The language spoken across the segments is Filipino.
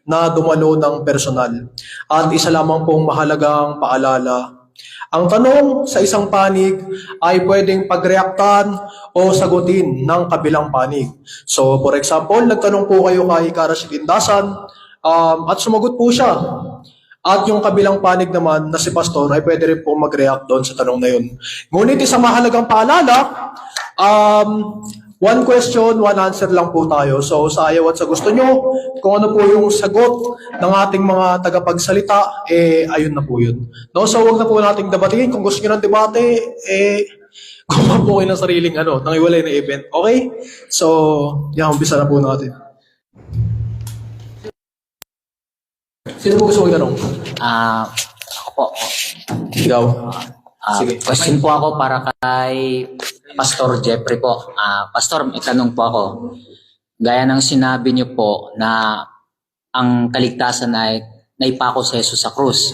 na dumalo ng personal. At isa lamang pong mahalagang paalala. Ang tanong sa isang panig ay pwedeng pagreaktan o sagutin ng kabilang panig. So, for example, nagtanong po kayo kay Kara Silindasan at sumagot po siya. At yung kabilang panig naman na si Pastor ay pwede rin po mag-react doon sa tanong na yun. Ngunit isang mahalagang paalala, one question, one answer lang po tayo. So sa ayaw at sa gusto nyo, kung ano po yung sagot ng ating mga tagapagsalita, ayun na po yun. No? So wag na po nating debatiin. Kung gusto nyo ng debate, gumawa po kayo ng sariling nang iwalay na event. Okay? So, umpisa na po natin. Sino po gusto magtanong? Ako po. Ikaw. Sige. Question po ako para kay Pastor Jeffrey po. Pastor, may tanong po ako. Gaya ng sinabi niyo po na ang kaligtasan ay naipako sa Jesus sa krus.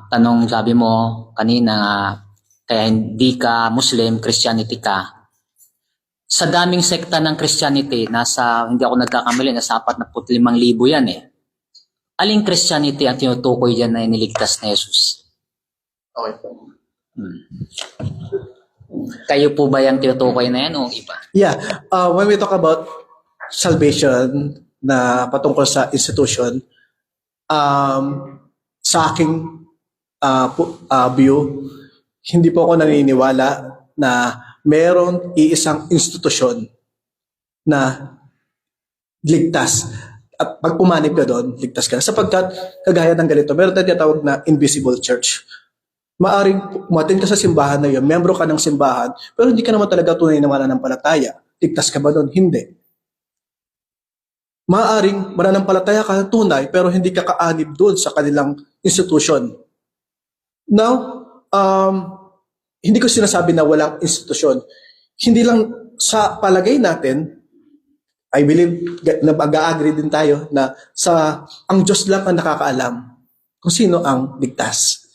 Tanong sabi mo kanina, kaya hindi ka Muslim, Christianity ka. Sa daming sekta ng Christianity, hindi ako nagkakamali, nasa 45,000 yan eh. Aling Christianity ang tinutukoy dyan na iniligtas na Jesus? Okay. Kayo po ba yung tinutukoy na yan o iba? Yeah. When we talk about salvation na patungkol sa institution, sa aking view, hindi po ako naniniwala na meron iisang institusyon na ligtas. At pag pumanib ka doon, ligtas ka. Sapagkat, kagaya ng ganito, meron tayong tinatawag na invisible church. Maaring umatin ka sa simbahan na yun, membro ka ng simbahan, pero hindi ka naman talaga tunay na mananampalataya. Ligtas ka ba doon? Hindi. Maaring mananampalataya ka ng tunay, pero hindi ka kaanib doon sa kanilang institution. Now, hindi ko sinasabi na walang institusyon. Hindi lang sa palagay natin, I believe, mag-agree din tayo na ang Diyos lang ang nakakaalam kung sino ang ligtas.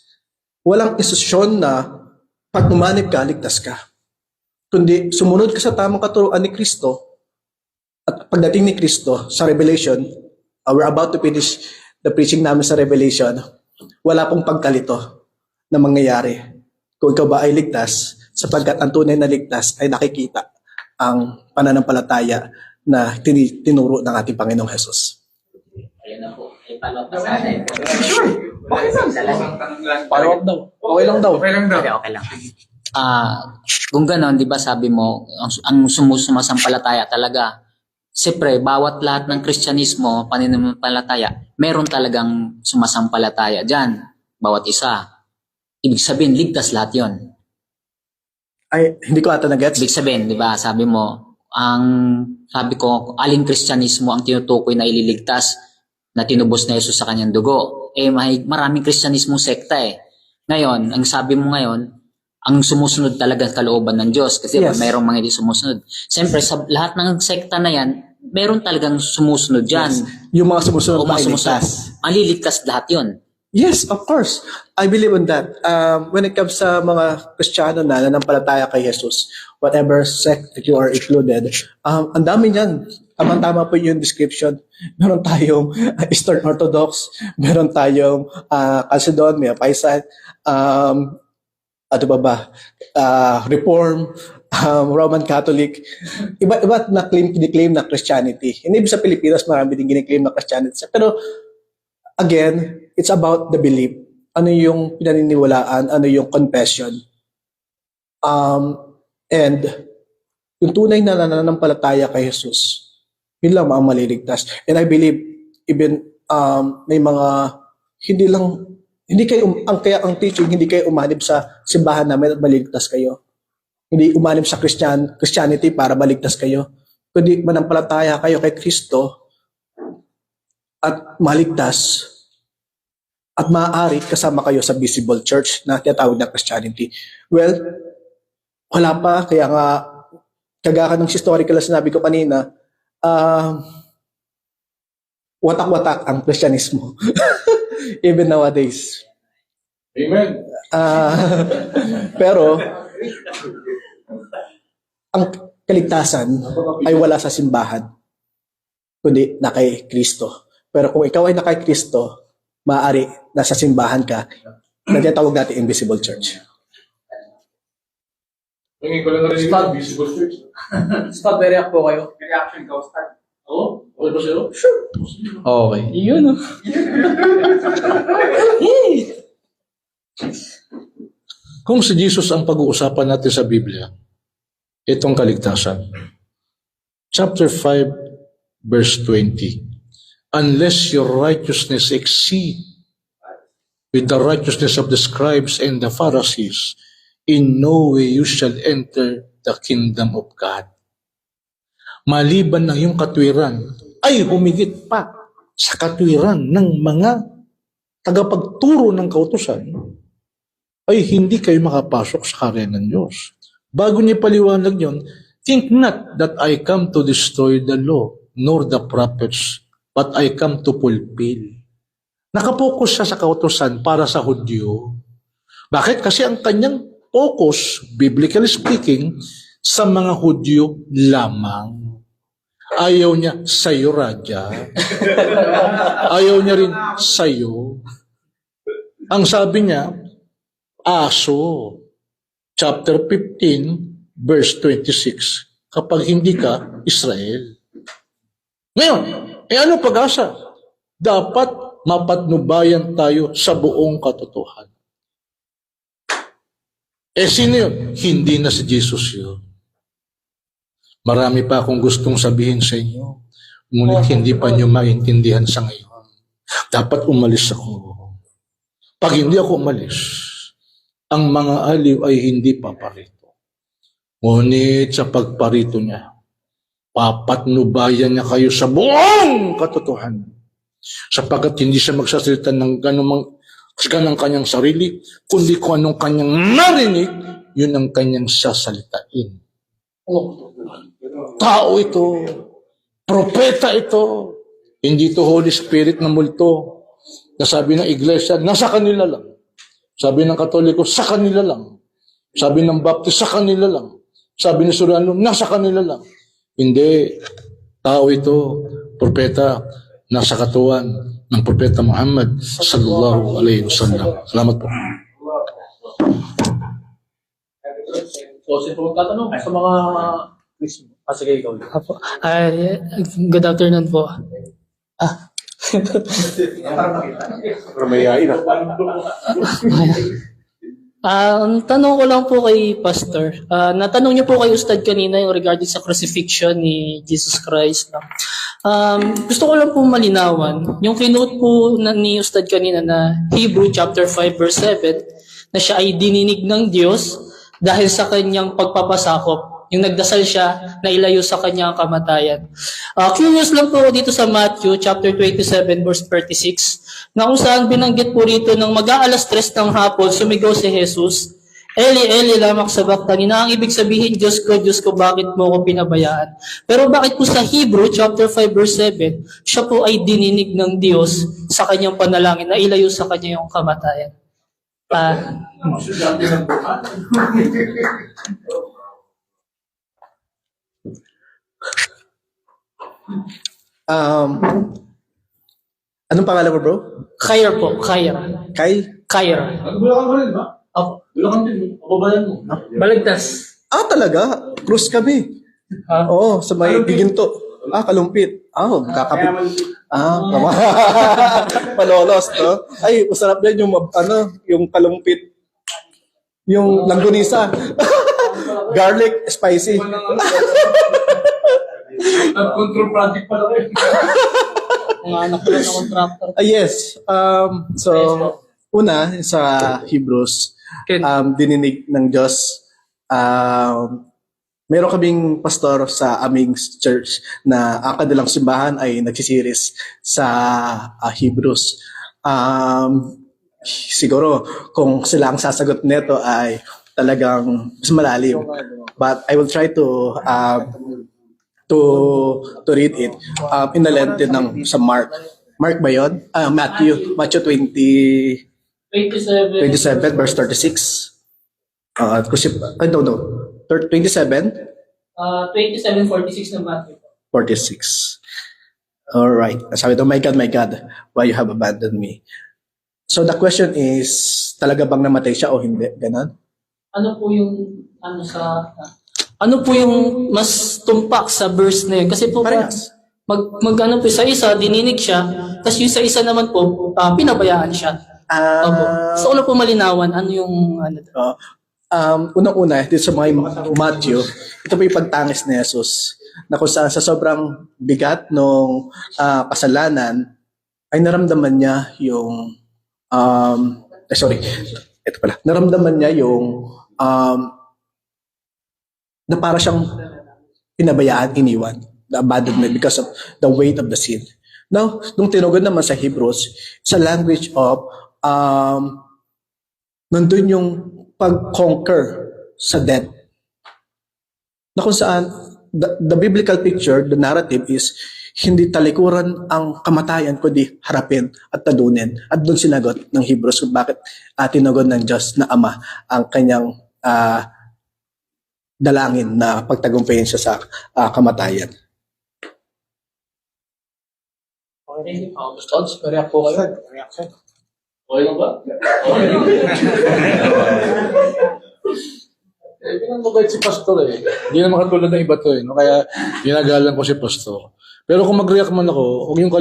Walang institusyon na pag umanib ka, ligtas ka. Kundi sumunod ka sa tamang katuruan ni Kristo at pagdating ni Kristo sa Revelation, we're about to finish the preaching namin sa Revelation, wala pong pagkalito na mangyayari kung ikaw ba ay ligtas sapagkat ang tunay na ligtas ay nakikita ang pananampalataya na tinuro ng ating Panginoong Jesus. Ayun na po. Follow up sa atin. Sure. Okay lang. Follow up daw. Okay lang daw. Okay lang. Kung gano'n, di ba sabi mo, ang sumasampalataya talaga, siyempre, bawat lahat ng Kristyanismo, pananampalataya, meron talagang sumasampalataya dyan. Bawat isa. Ibig sabihin, ligtas lahat yon. Ay, hindi ko ata na-gets. Ibig sabihin, di ba, sabi sabi ko, aling Kristyanismo ang tinutukoy na ililigtas na tinubos na Jesus sa kanyang dugo. Maraming Kristyanismo sekta eh. Ngayon, ang sabi mo ngayon, ang sumusunod talaga sa kalooban ng Diyos kasi Yes. mayroong mga hindi sumusunod. Siyempre, sa lahat ng sekta na yan, meron talagang sumusunod dyan. Yes. Yung mga sumusunod O na mga sumusunod. ligtas. Maliligtas lahat yun. Yes, of course. I believe in that. When it comes sa mga Kristiyano na nanampalataya kay Jesus, whatever sect that you are included, ang dami niyan. Tama-tama po yung description. Meron tayong Eastern Orthodox, meron tayong Chalcedon, Paisite, Reform, Roman Catholic. Iba na claim na Christianity. Hindi sa Pilipinas marami din giniklaim na Christianity. Pero again, it's about the belief. Ano yung pinaniniwalaan, ano yung confession. And yung tunay na nananampalataya kay Jesus, yun lang ang maliligtas. And I believe even may mga kaya ang teaching, hindi kayo umanib sa simbahan namin at maligtas kayo. Hindi umanib sa Christianity para maligtas kayo. Kundi manampalataya kayo kay Kristo at maligtas at maaari kasama kayo sa visible church na tinatawag na Christianity. Well, wala pa, kaya nga kagaya ng historical na sinabi ko kanina, watak-watak ang Kristyanismo. Even nowadays. Amen. Pero, ang kaligtasan ay wala sa simbahan. kundi na kay Kristo. Pero kung ikaw ay na kay Kristo, maaari nasa simbahan ka na tinatawag natin invisible church. Tingin ko lang narinig yung visible church. Stop, react po kayo. Reaction ka, Ustad. Oo? Okay ba sa'yo? Okay. Yun, Kung si Jesus ang pag-uusapan natin sa Biblia, itong kaligtasan. Chapter 5, verse 20. Unless your righteousness exceed with the righteousness of the scribes and the Pharisees, in no way you shall enter the kingdom of God. Maliban ng iyong katwiran, ay humigit pa sa katwiran ng mga tagapagturo ng kautusan, ay hindi kayo makapasok sa karyan ng Diyos. Bago niya paliwanag yun, think not that I come to destroy the law, nor the prophets, but I come to fulfill. Nakapokus siya sa kautusan para sa Hudyo. Bakit? Kasi ang kanyang focus, biblically speaking, sa mga Hudyo lamang. Ayaw niya sa'yo, Raja. Ayaw niya rin sa'yo. Ang sabi niya, aso, chapter 15, verse 26, kapag hindi ka Israel. Ngayon, ano pag-asa? Dapat mapatnubayan tayo sa buong katotohanan. Sino yun? Hindi na si Jesus yun. Marami pa akong gustong sabihin sa inyo, ngunit hindi pa nyo maintindihan sa ngayon. Dapat umalis ako. Pag hindi ako umalis, ang mga aliw ay hindi paparito. Ngunit sa pagparito niya, papatnubayan niya kayo sa buong katotohanan. Sapagkat hindi siya magsasalita ng ganang kanyang sarili, kundi kung anong kanyang narinig, yun ang kanyang sasalitain. Tao ito, propeta ito, hindi to Holy Spirit na multo. Nasabi ng iglesia, nasa kanila lang. Sabi ng Katoliko, sa kanila lang. Sabi ng Baptist, sa kanila lang. Sabi ng Suriano, nasa kanila lang. Hindi. Tao ito, propeta, nasa katuan ng propeta Muhammad sallallahu alaihi wasallam. Salamat po. So, simple tatanong sa mga Christian. Sige, ikaw. Apo. Good afternoon po. Pero mayayain na. Ang tanong ko lang po kay Pastor. Natanong niyo po kay Ustad kanina yung regarding sa crucifixion ni Jesus Christ. No? Gusto ko lang po malinawan. Yung kinote po ni Ustad kanina na Hebrew chapter 5 verse 7 na siya ay dininig ng Diyos dahil sa kanyang pagpapasakop. Yung nagdasal siya na ilayo sa kanyang kamatayan. Curious lang po ako dito sa Matthew chapter 27 verse 36 na kung saan binanggit po rito ng mag-aalas 3 ng hapon sumigaw si Jesus, Eli, Eli, lama sabachthani, na ang ibig sabihin, Diyos ko, bakit mo ako pinabayaan? Pero bakit po sa Hebrew chapter 5 verse 7, siya po ay dininig ng Diyos sa kanyang panalangin na ilayo sa kanya yung kamatayan? Anong pangalan mo, bro? Khair po, Khair. Khair. Bulacan ka rin, ba? Opo. Bulacan din, kababayan mo. Balagtas. Talaga? Cruise kami. Oo, sa may Giginto. Kalumpit. Kakapit. Palolos, no? Ay, masarap din yung, yung kalumpit. Yung langgunisa. Garlic, spicy. Control project pala kayo. Mga anak ko lang na contractor. Yes. So, una, sa Hebrews, dininig ng Diyos. Meron kaming pastor sa aming church na kanilang simbahan ay nagsisiris sa Hebrews. Siguro, kung sila ang sasagot nito ay talagang mas malalim. But I will try to read it in the length ng sa Mark. Mark ba yun? Matthew 27 verse 36. No. 27? 27:46 ng Matthew. 46. All right. Sabi ito, my God, why you have abandoned me? So the question is, talaga bang namatay siya o hindi? Ganon? Ano po yung ano po yung mas tumpak sa verse na yun? Kasi po Parehas. ano po sa isa dininig siya, tapos yung sa isa naman po pinabayaan siya. Opo. So ano po malinawan ano yung ano? Unang-una, dito sa mga Matthew, ito po yung pagtangis ni Jesus na kung saan sa sobrang bigat ng kasalanan ay naramdaman niya yung naramdaman niya yung na para siyang pinabayaan, iniwan, the abandonment because of the weight of the sin. Now, nung tinugon naman sa Hebrews, sa language of nandun yung pag-conquer sa death. Na kung saan, the biblical picture, the narrative is, hindi talikuran ang kamatayan, kundi harapin at talunin. At doon sinagot ng Hebrews kung bakit tinugon ng Diyos na Ama ang kanyang dalangin na pagtagumpayin siya sa kamatayan. Okay, Stods, react po kayo. Okay lang ba? Pinamabait si Pastor eh. Hindi naman katulad ng iba to eh. No? Kaya ginagalang ko si Pastor. Pero kung mag-react man ako, huwag yung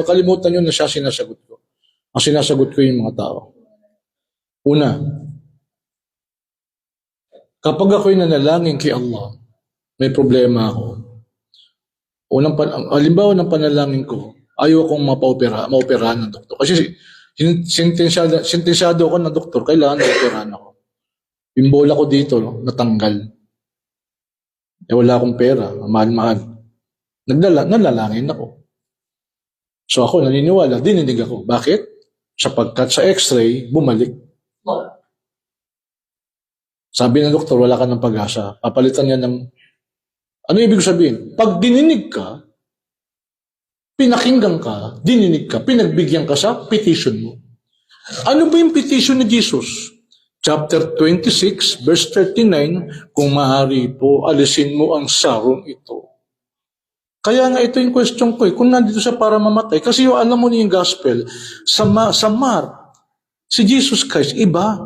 kalimutan nyo na siya sinasagot ko. Ang sinasagot ko yung mga tao. Una, kapag ako'y nanalangin kay Allah, may problema ako. Halimbawa ng panalangin ko, ayaw akong maoperahan ng doktor. Kasi sentensyado ako ng doktor, kailangan maoperahan ako. Yung bola ko dito, natanggal. Wala akong pera, mahal-mahal. Nalalangin ako. So ako, naniniwala, dininig ako. Bakit? Sapagkat sa x-ray, bumalik. Sabi ng doktor, wala ka ng pag-asa. Papalitan niya ng... Ano ibig sabihin? Pag dininig ka, pinakinggan ka, dininig ka, pinagbigyan ka sa petition mo. Ano ba yung petition ni Jesus? Chapter 26, verse 39, kung maaari po, alisin mo ang sarong ito. Kaya nga ito yung question ko kung nandito siya para mamatay, kasi yung alam mo niyo yung gospel, sa Mark, si Jesus Christ, iba.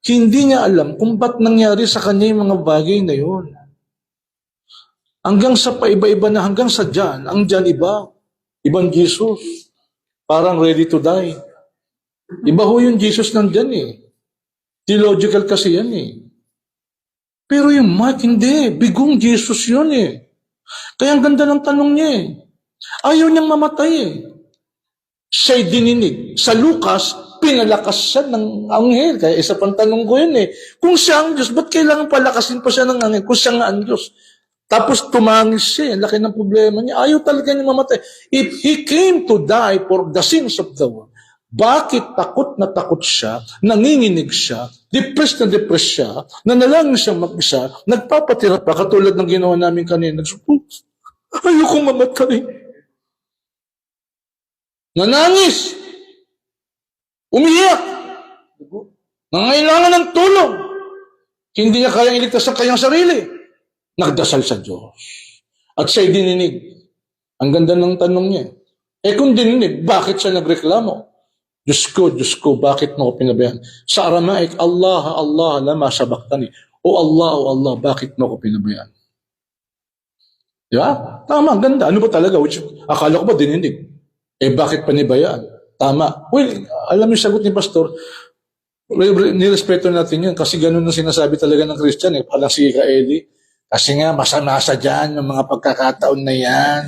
Hindi niya alam kung ba't nangyari sa kanya yung mga bagay na yun. Hanggang sa paiba-iba na, hanggang sa John, ang John iba. Ibang Jesus. Parang ready to die. Iba ho yung Jesus ng John eh. Theological kasi yan eh. Pero yung Mark, hindi. Bigong Jesus yun eh. Kaya ang ganda ng tanong niya eh. Ayaw niyang mamatay eh. Siya'y dininig. Sa Lucas, pinalakas siya ng anghel. Kaya isa pang tanong ko yun eh. Kung siya ang Diyos, ba't kailangan palakasin pa siya ng anghel? Kung siya nga ang Diyos. Tapos tumangis siya. Ang laki ng problema niya. Ayaw talaga niya mamatay. If He came to die for the sins of the world, bakit takot na takot siya, nanginginig siya, depressed siya, nanalangin siya mag-isa, nagpapatira pa, katulad ng ginawa namin kanina. Ayokong mamatay. Nanangis. Umiyak. Nangailangan ng tulong. Hindi niya kayang iligtas ang kanyang sarili. Nagdasal sa Diyos. At siya'y dininig. Ang ganda ng tanong niya. Kung dininig, bakit siya nagreklamo? Diyos ko, bakit mo ako pinabayaan? Sa Aramaic, Allah, lama sabaktani. O Allah, bakit mo ako pinabayaan? Di ba? Tama, ganda. Ano ba talaga? Akala ko ba dininig? Bakit panibayaan? Tama. Well, alam niyo sagot ni Pastor, nirespeto natin yun kasi ganun ang sinasabi talaga ng Christian eh. Parang si Kaeli. Kasi nga, masama dyan yung mga pagkakataon na yan.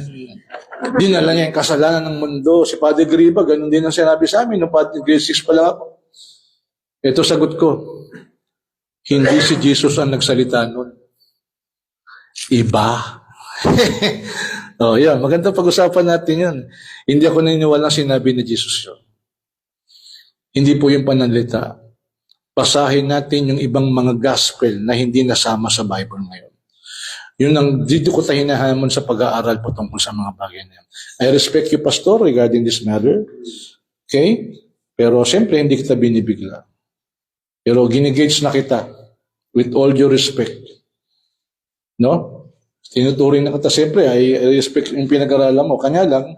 Dinala niya yung kasalanan ng mundo. Si Padre Griba, ganun din ang sinabi sa amin. Nung Padre grade 6 pa lang ako. Ito sagot ko. Hindi si Jesus ang nagsalita nun. Iba. Yan. Maganda pag-usapan natin yan. Hindi ako naniniwala sinabi ni Jesus yun. Hindi po yung pananalita. Basahin natin yung ibang mga gospel na hindi nasama sa Bible ngayon. Yun ang dito ko tayo hinahamon sa pag-aaral po tungkol sa mga bagay na yan. I respect you, Pastor, regarding this matter. Okay? Pero siyempre, hindi kita binibigla. Pero ginigage na kita with all due respect. No? Tinuturing na kita. Siyempre, I respect yung pinag-aralan mo. Kanya lang,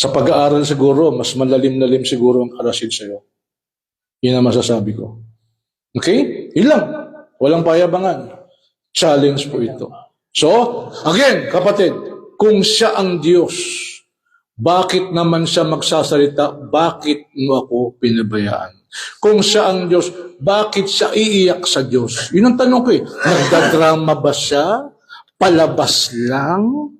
Sa pag-aaral siguro, mas malalim-lalim siguro ang karasid sa'yo. Yun ang masasabi ko. Okay? Yun lang. Walang payabangan. Challenge po ito. So, again, kapatid, kung siya ang Diyos, bakit naman siya magsasalita? Bakit mo ako pinabayaan? Kung siya ang Diyos, bakit siya iiyak sa Diyos? Yun ang tanong ko eh. Nagdadrama ba siya? Palabas lang?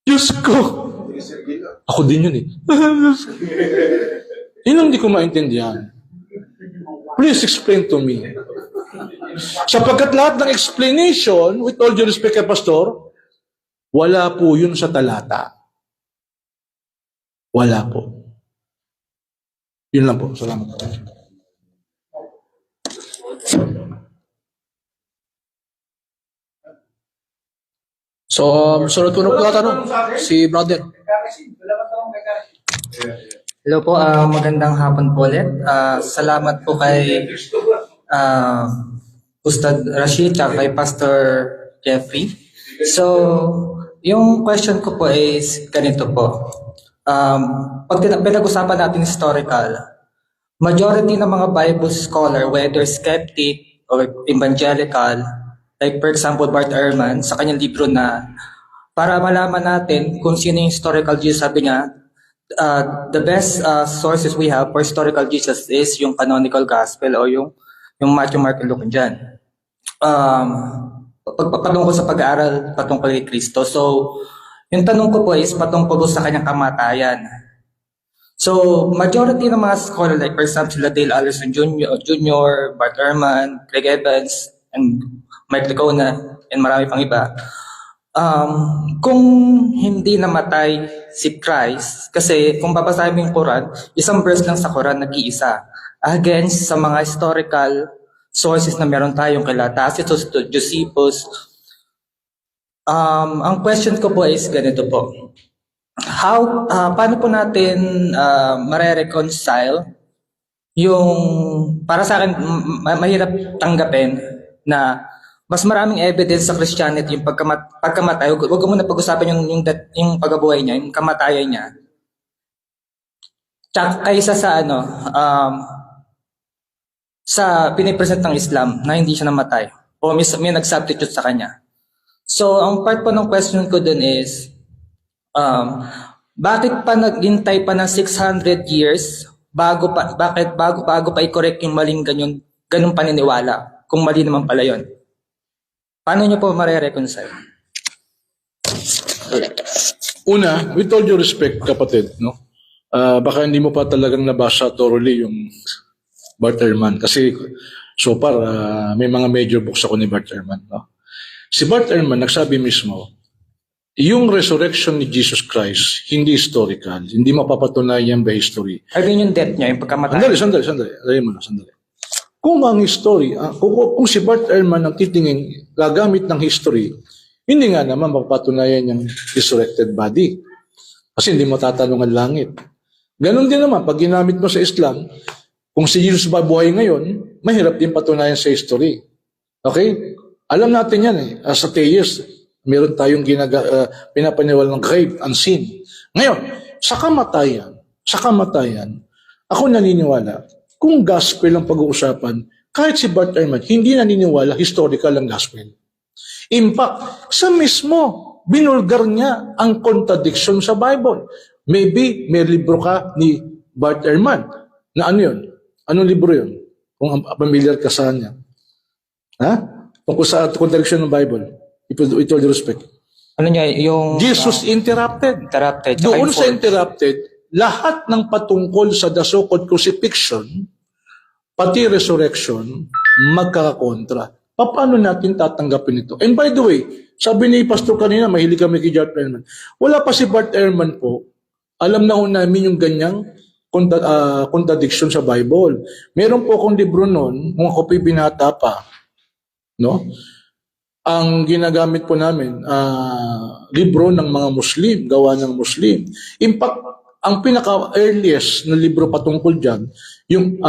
Diyos ko! Ako din yun eh. Yun ang di ko maintindihan. Please explain to me. Sapagkat lahat ng explanation, with all due respect kay Pastor, wala po yun sa talata. Wala po. Yun lang po. Salamat. So, sunod ko na po tatanong, si brother. Hello po, magandang hapon po ulit. Salamat po kay Ustad Rashid at kay Pastor Jeffrey. So, yung question ko po is ganito po. Pag pinag-usapan natin historical, majority ng mga Bible scholar, whether skeptic or evangelical, like for example, Bart Ehrman, sa kanyang libro na para malaman natin kung sino yung historical Jesus, sabi niya, the best sources we have for historical Jesus is yung canonical gospel o yung Matthew, Mark, and Luke dyan. Patungkol sa pag-aaral patungkol kay Kristo. So, yung tanong ko po is patungkol sa kanyang kamatayan. So, majority ng mga scholar, like for example, sila Dale Alderson Jr., Bart Ehrman, Craig Evans, and Mike Licona, and marami pang iba. Kung hindi namatay si Christ, kasi kung babasahin mo yung Quran, isang verse lang sa Quran, nag-iisa. Against sa mga historical sources na meron tayong kila Tacitus, Josephus. Ang question ko po is ganito po. Paano po natin mare-reconcile yung, para sa akin, mahirap tanggapin na mas maraming evidence sa Christianity yung pagkamatay. Huwag ko muna pag-usapan yung pagkabuhay niya, yung kamatayan niya. Tsaka kaysa sa sa pinipresent ng Islam na hindi siya namatay o may nag-substitute sa kanya. So, ang part po ng question ko dun is, bakit pa naghintay pa ng 600 years bago pa i-correct yung maling ganyung paniniwala kung mali naman pala yun? Paano nyo po mare-reconcile? Una, with all due respect, kapatid, no? Baka hindi mo pa talagang nabasa thoroughly yung Bart Ehrman. Kasi so far, may mga major books ako ni Bart Ehrman. No? Si Bart Ehrman nagsabi mismo, yung resurrection ni Jesus Christ, hindi historical, hindi mapapatunayan by history. I mean yung death niya, yung pagkamatay. Sandali. Sandali. Kung ang history, kung si Bart Ehrman ang titingin, gagamit ng history, hindi nga naman mapapatunayan yung resurrected body. Kasi hindi mo tatanong ang langit. Ganon din naman, pag ginamit mo sa Islam, kung si Jesus ba buhay ngayon, mahirap din patunayan sa history. Okay? Alam natin yan eh. As atheist, meron tayong pinapaniwala ng grave, unseen. Ngayon, sa kamatayan, ako naniniwala, kung gospel ang pag-uusapan, kahit si Bart Ehrman, hindi naniniwala historical ang gospel. In fact, sa mismo, binulgar niya ang contradiction sa Bible. Maybe may libro ka ni Bart Ehrman na ano yun? Anong libro yun? Kung familiar ka sa niya. Ha? Tungkol sa contradiction ng Bible. With all due respect. Ano niya, yung... Jesus interrupted. Doon sa interrupted, lahat ng patungkol sa the so-called crucifixion, pati resurrection, magkakakontra. Paano natin tatanggapin ito? And by the way, sabi ni Pastor kanina, mahilig kami kay Bart Ehrman. Wala pa si Bart Ehrman po, alam na ho namin yung ganyang contradiction sa Bible. Meron po akong libro noon, mga kopi binata pa. No? Ang ginagamit po namin, libro ng mga Muslim, gawa ng Muslim. In fact, ang pinaka-earliest na libro patungkol dyan, yung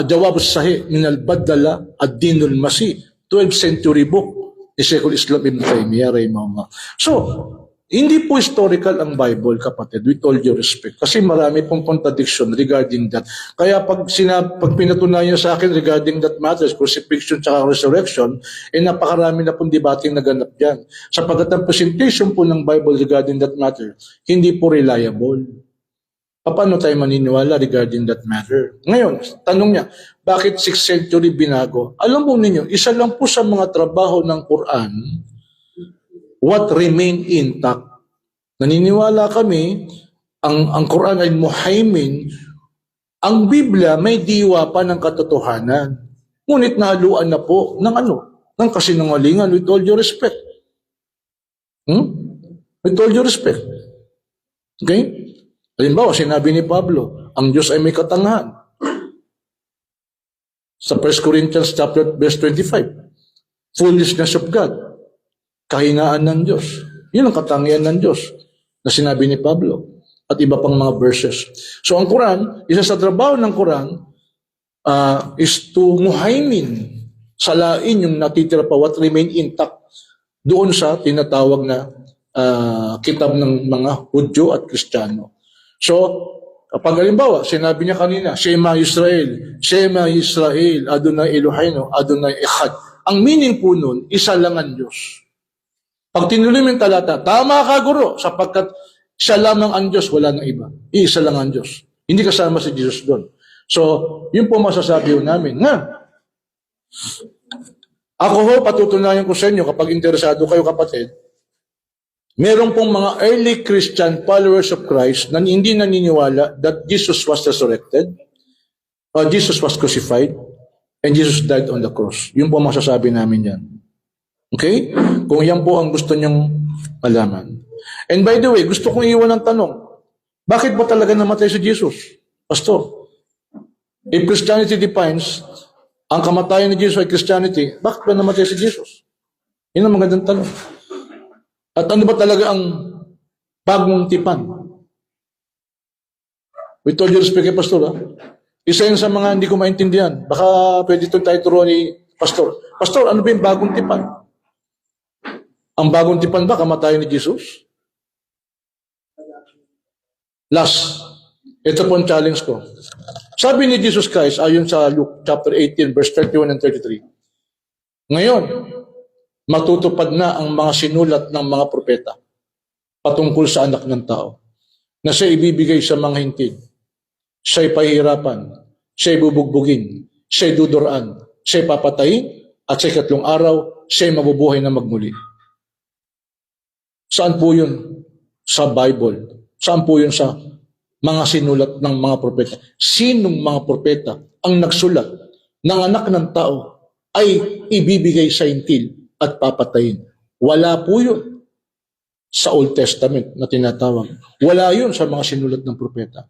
Jawab Sahih min al-Badala ad-Dinul Masih, 12th century book. ni Sheikhul Islam Ibn Taymiyyah, rahimahullah. So, hindi po historical ang Bible, kapatid, with all due respect. Kasi marami pong contradiction regarding that. Kaya pag pinatunayan sa akin regarding that matters, crucifixion at resurrection, napakarami na pong debating naganap dyan. Sapagkat ang presentation po ng Bible regarding that matter, hindi po reliable. Paano tayo maniniwala regarding that matter? Ngayon, tanong niya, bakit 6th century binago? Alam po ninyo, isa lang po sa mga trabaho ng Quran, what remain intact. Naniniwala kami, ang Quran ay muhaimin, ang Biblia may diwa pa ng katotohanan. Ngunit nahaluan na po ng kasinungalingan, with all due respect. With all due respect. Okay? Halimbawa, sinabi ni Pablo, ang Diyos ay may katangahan. Sa 1 Corinthians chapter verse 25, foolishness of God, kahinaan ng Diyos. Yun ang katangian ng Diyos na sinabi ni Pablo at iba pang mga verses. So ang Quran, isa sa trabaho ng Quran is to muhaimin, salain yung natitira pa, what remain intact doon sa tinatawag na kitab ng mga Hudyo at Kristiyano. So, kapag halimbawa, sinabi niya kanina, Shema Israel, Adonai Eloheinu, Adonai Echad. Ang meaning po nun, isa lang ang Diyos. Pag tinuloy mo yung talata, tama ka, guro, sapagkat siya lamang ang Diyos, wala nang iba. Isa lang ang Diyos. Hindi kasama si Jesus doon. So, yun po masasabi ho namin na ako ho, patutunayan ko sa inyo kapag interesado kayo, kapatid, meron pong mga early Christian followers of Christ na hindi naniniwala that Jesus was resurrected, or Jesus was crucified, and Jesus died on the cross. Yun po masasabi namin yan. Okay? Kung yan po ang gusto niyong malaman. And by the way, gusto kong iwan ng tanong, bakit ba talaga namatay si Jesus? Pastor, if Christianity defines ang kamatayan ni Jesus ay Christianity, bakit ba namatay si Jesus? Yun ang magandang tanong. At ano ba talaga ang bagong tipan? With all due respect kay Pastor, isa yun sa mga hindi ko maintindihan. Baka pwede itong tayo turuan ni Pastor. Pastor, ano ba yung bagong tipan? Ang bagong tipan ba kamatayan ni Jesus? Last, ito po ang challenge ko. Sabi ni Jesus Christ, ayon sa Luke chapter 18, verse 31 and 33, ngayon, matutupad na ang mga sinulat ng mga propeta patungkol sa anak ng tao na siya ibibigay sa mga hintil. Siya'y pahihirapan, siya'y bubugbugin, siya'y duduraan, siya'y papatayin, at sa ikatlong araw, siya'y mabubuhay na magmuli. Saan po yun? Sa Bible. Saan po yun sa mga sinulat ng mga propeta? Sinong mga propeta ang nagsulat ng anak ng tao ay ibibigay sa hintil at papatayin? Wala po yun sa Old Testament na tinatawag. Wala yun sa mga sinulat ng propeta.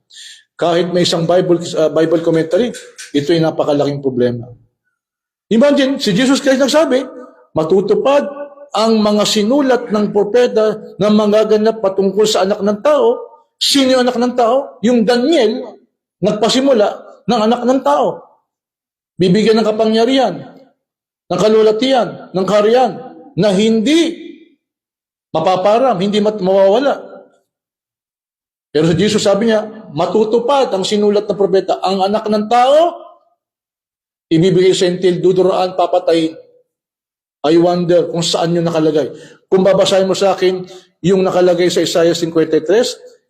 Kahit may isang Bible commentary, ito ay napakalaking problema. Imagine, si Jesus Christ nagsabi, matutupad ang mga sinulat ng propeta na magaganap patungkol sa anak ng tao. Sino yung anak ng tao? Yung Daniel, nagpasimula ng anak ng tao. Bibigyan ng kapangyarihan, ng kalulatian, ng kaharian, na hindi mapaparam, hindi mawawala. Pero si Jesus sabi niya, matutupad ang sinulat ng propeta, ang anak ng tao, ibibigay sa hintil, duduraan, papatayin. I wonder kung saan yun nakalagay. Kung babasahin mo sa akin, yung nakalagay sa Isaiah 53,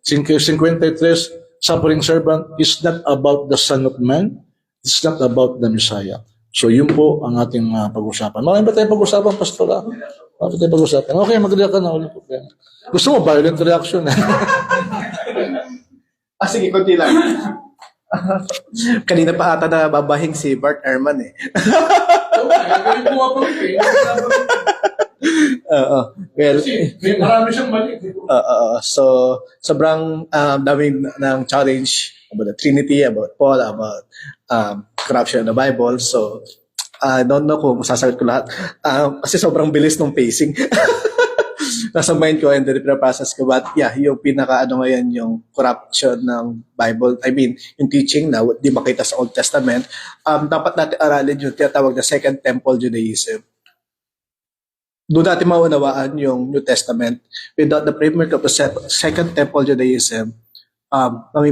suffering servant is not about the Son of Man, it's not about the Messiah. So yun po ang ating pag-usapan. Marami ba tayong pag-usapan, Pastor? Marami ba tayong pag-usapan? Okay, mag-react ka na ulit. Gusto mo, violent reaction. Sige, konti lang. Kanina pa ata na babahing si Bart Ehrman eh. Well, marami siyang mali. so, sobrang daming ng challenge about the Trinity, about Paul, about corruption in the Bible. So, I don't know kung masasagot ko lahat. Kasi sobrang bilis ng pacing. Nasa mind ko and the process ko. But yeah, yung pinaka-ano ngayon, yung corruption ng Bible, I mean, yung teaching na di makita sa Old Testament, dapat natin aralin yung tinatawag na Second Temple Judaism. doon natin maunawaan yung New Testament. Without the framework of the Second Temple Judaism,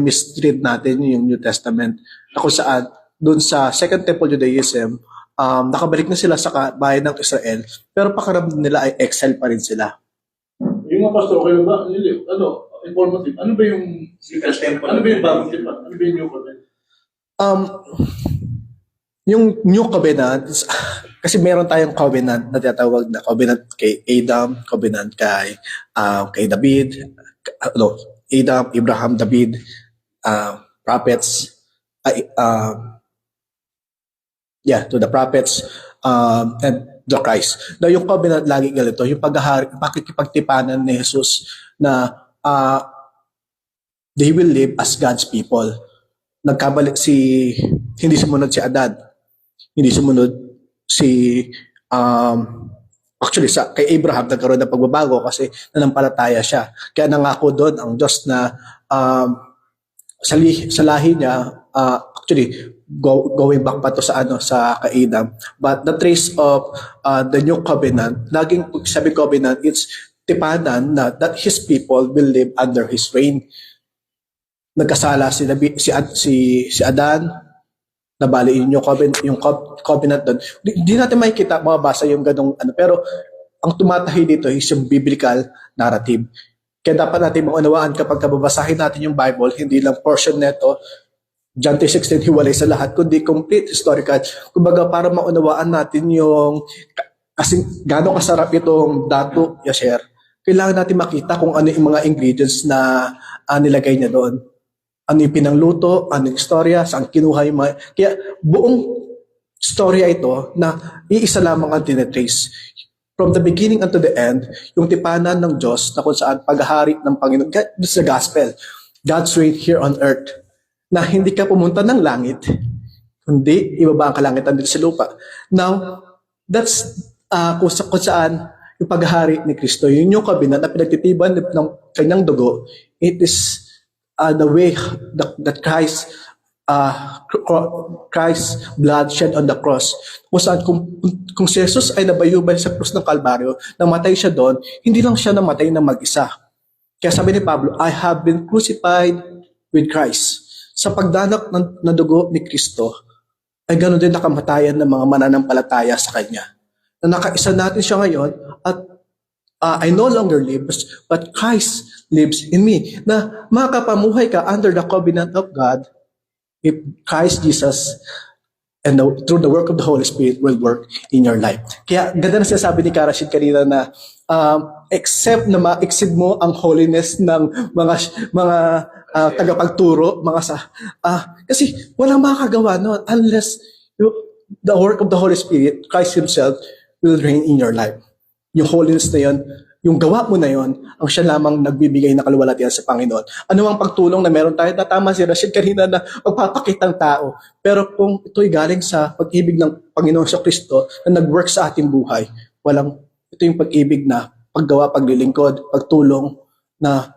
mistreat natin yung New Testament. Na kung saan, doon sa Second Temple Judaism, nakabalik na sila sa bayan ng Israel, pero pakaramdam nila ay exile pa rin sila. Yung mga pastor, okay lang ba? Informative. Ano ba yung Ano ba yung bagong tipan? Ano ba yung new covenant? Yung New Covenant, kasi meron tayong covenant na tinatawag na covenant kay Adam, covenant kay David, Adam, Abraham, David, prophets, to the prophets, and the Christ. Now, yung covenant lagi ganito, yung pakikipagtipanan ni Jesus na they will live as God's people. Hindi sumunod si Adan, hindi sumunod kay Abraham nagkaroon ng pagbabago kasi nanampalataya siya. Kaya nangako doon ang Diyos na sa lahi niya, going back pa to sa kay Adam. But the trace of the new covenant, laging sabi covenant, it's tipanan na that his people will live under his reign. Nagkasala si Adan, nabali yung covenant doon. Hindi natin makikita, mababasa yung ganong pero ang tumatahi dito is yung biblical narrative. Kaya dapat natin maunawaan kapag babasahin natin yung Bible, hindi lang portion neto, John 3:16, hiwalay sa lahat, kundi complete historical. Kumbaga, para maunawaan natin kasi gano'ng kasarap itong Dato Yasher, kailangan natin makita kung ano yung mga ingredients na nilagay niya doon. Ano yung pinangluto, ano yung istorya, saan kinuha yung mga... Kaya buong storya ito na iisa lamang ang tinetrace. From the beginning unto the end, yung tipanan ng Diyos na kung saan paghahari ng Panginoon. This is the gospel. God's reign here on earth. Na hindi ka pumunta ng langit, kundi ibaba ang kalangitan dito sa lupa. Now, that's kung saan yung paghahari ni Kristo. Yun yung covenant na pinagtitiban ng kanyang dugo. It is the way that Christ's blood shed on the cross. Kung saan, kung si Jesus ay nabayubay sa krus ng Kalbaryo, namatay siya doon, hindi lang siya namatay na mag-isa. Kaya sabi ni Pablo, I have been crucified with Christ. Sa pagdanak ng dugo ni Kristo, ay ganoon din nakamatayan ng mga mananampalataya sa Kanya. Na nakaisa natin siya ngayon at I no longer live, but Christ lives in me. Na makapamuhay ka under the covenant of God if Christ Jesus and through the work of the Holy Spirit will work in your life. Kaya ganda na sinasabi ni Karashid kanina na except na ma-exceed mo ang holiness ng mga tagapagturo, kasi walang makakagawa no unless the work of the Holy Spirit, Christ Himself, will reign in your life. Yung holiness na yon, yung gawa mo na yon, ang siya lamang nagbibigay na kaluwalhatian sa Panginoon. Ano mang pagtulong na meron tayo, tatama si Rashid kanina na magpapakitang tao. Pero kung ito'y galing sa pag-ibig ng Panginoon sa Kristo na nag-work sa ating buhay, ito yung pag-ibig na paggawa, paglilingkod, pagtulong na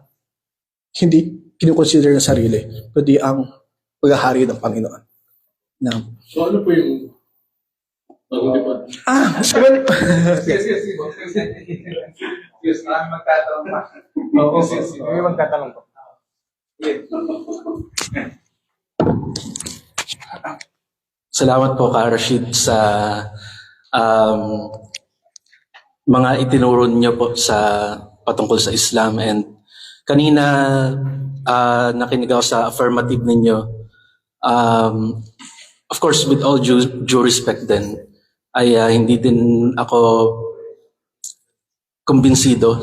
hindi kinukonsider ng sarili, kundi ang paghahari ng Panginoon. So ano po yung bagong tipan? Yes, marami magtatanong pa. Oo, may magtatanong pa. Salamat po Ka Rashid sa mga itinuro niyo po sa patungkol sa Islam, and kanina nakinig ako sa affirmative ninyo. Of course, with all due respect din, ay hindi din ako kumbinsido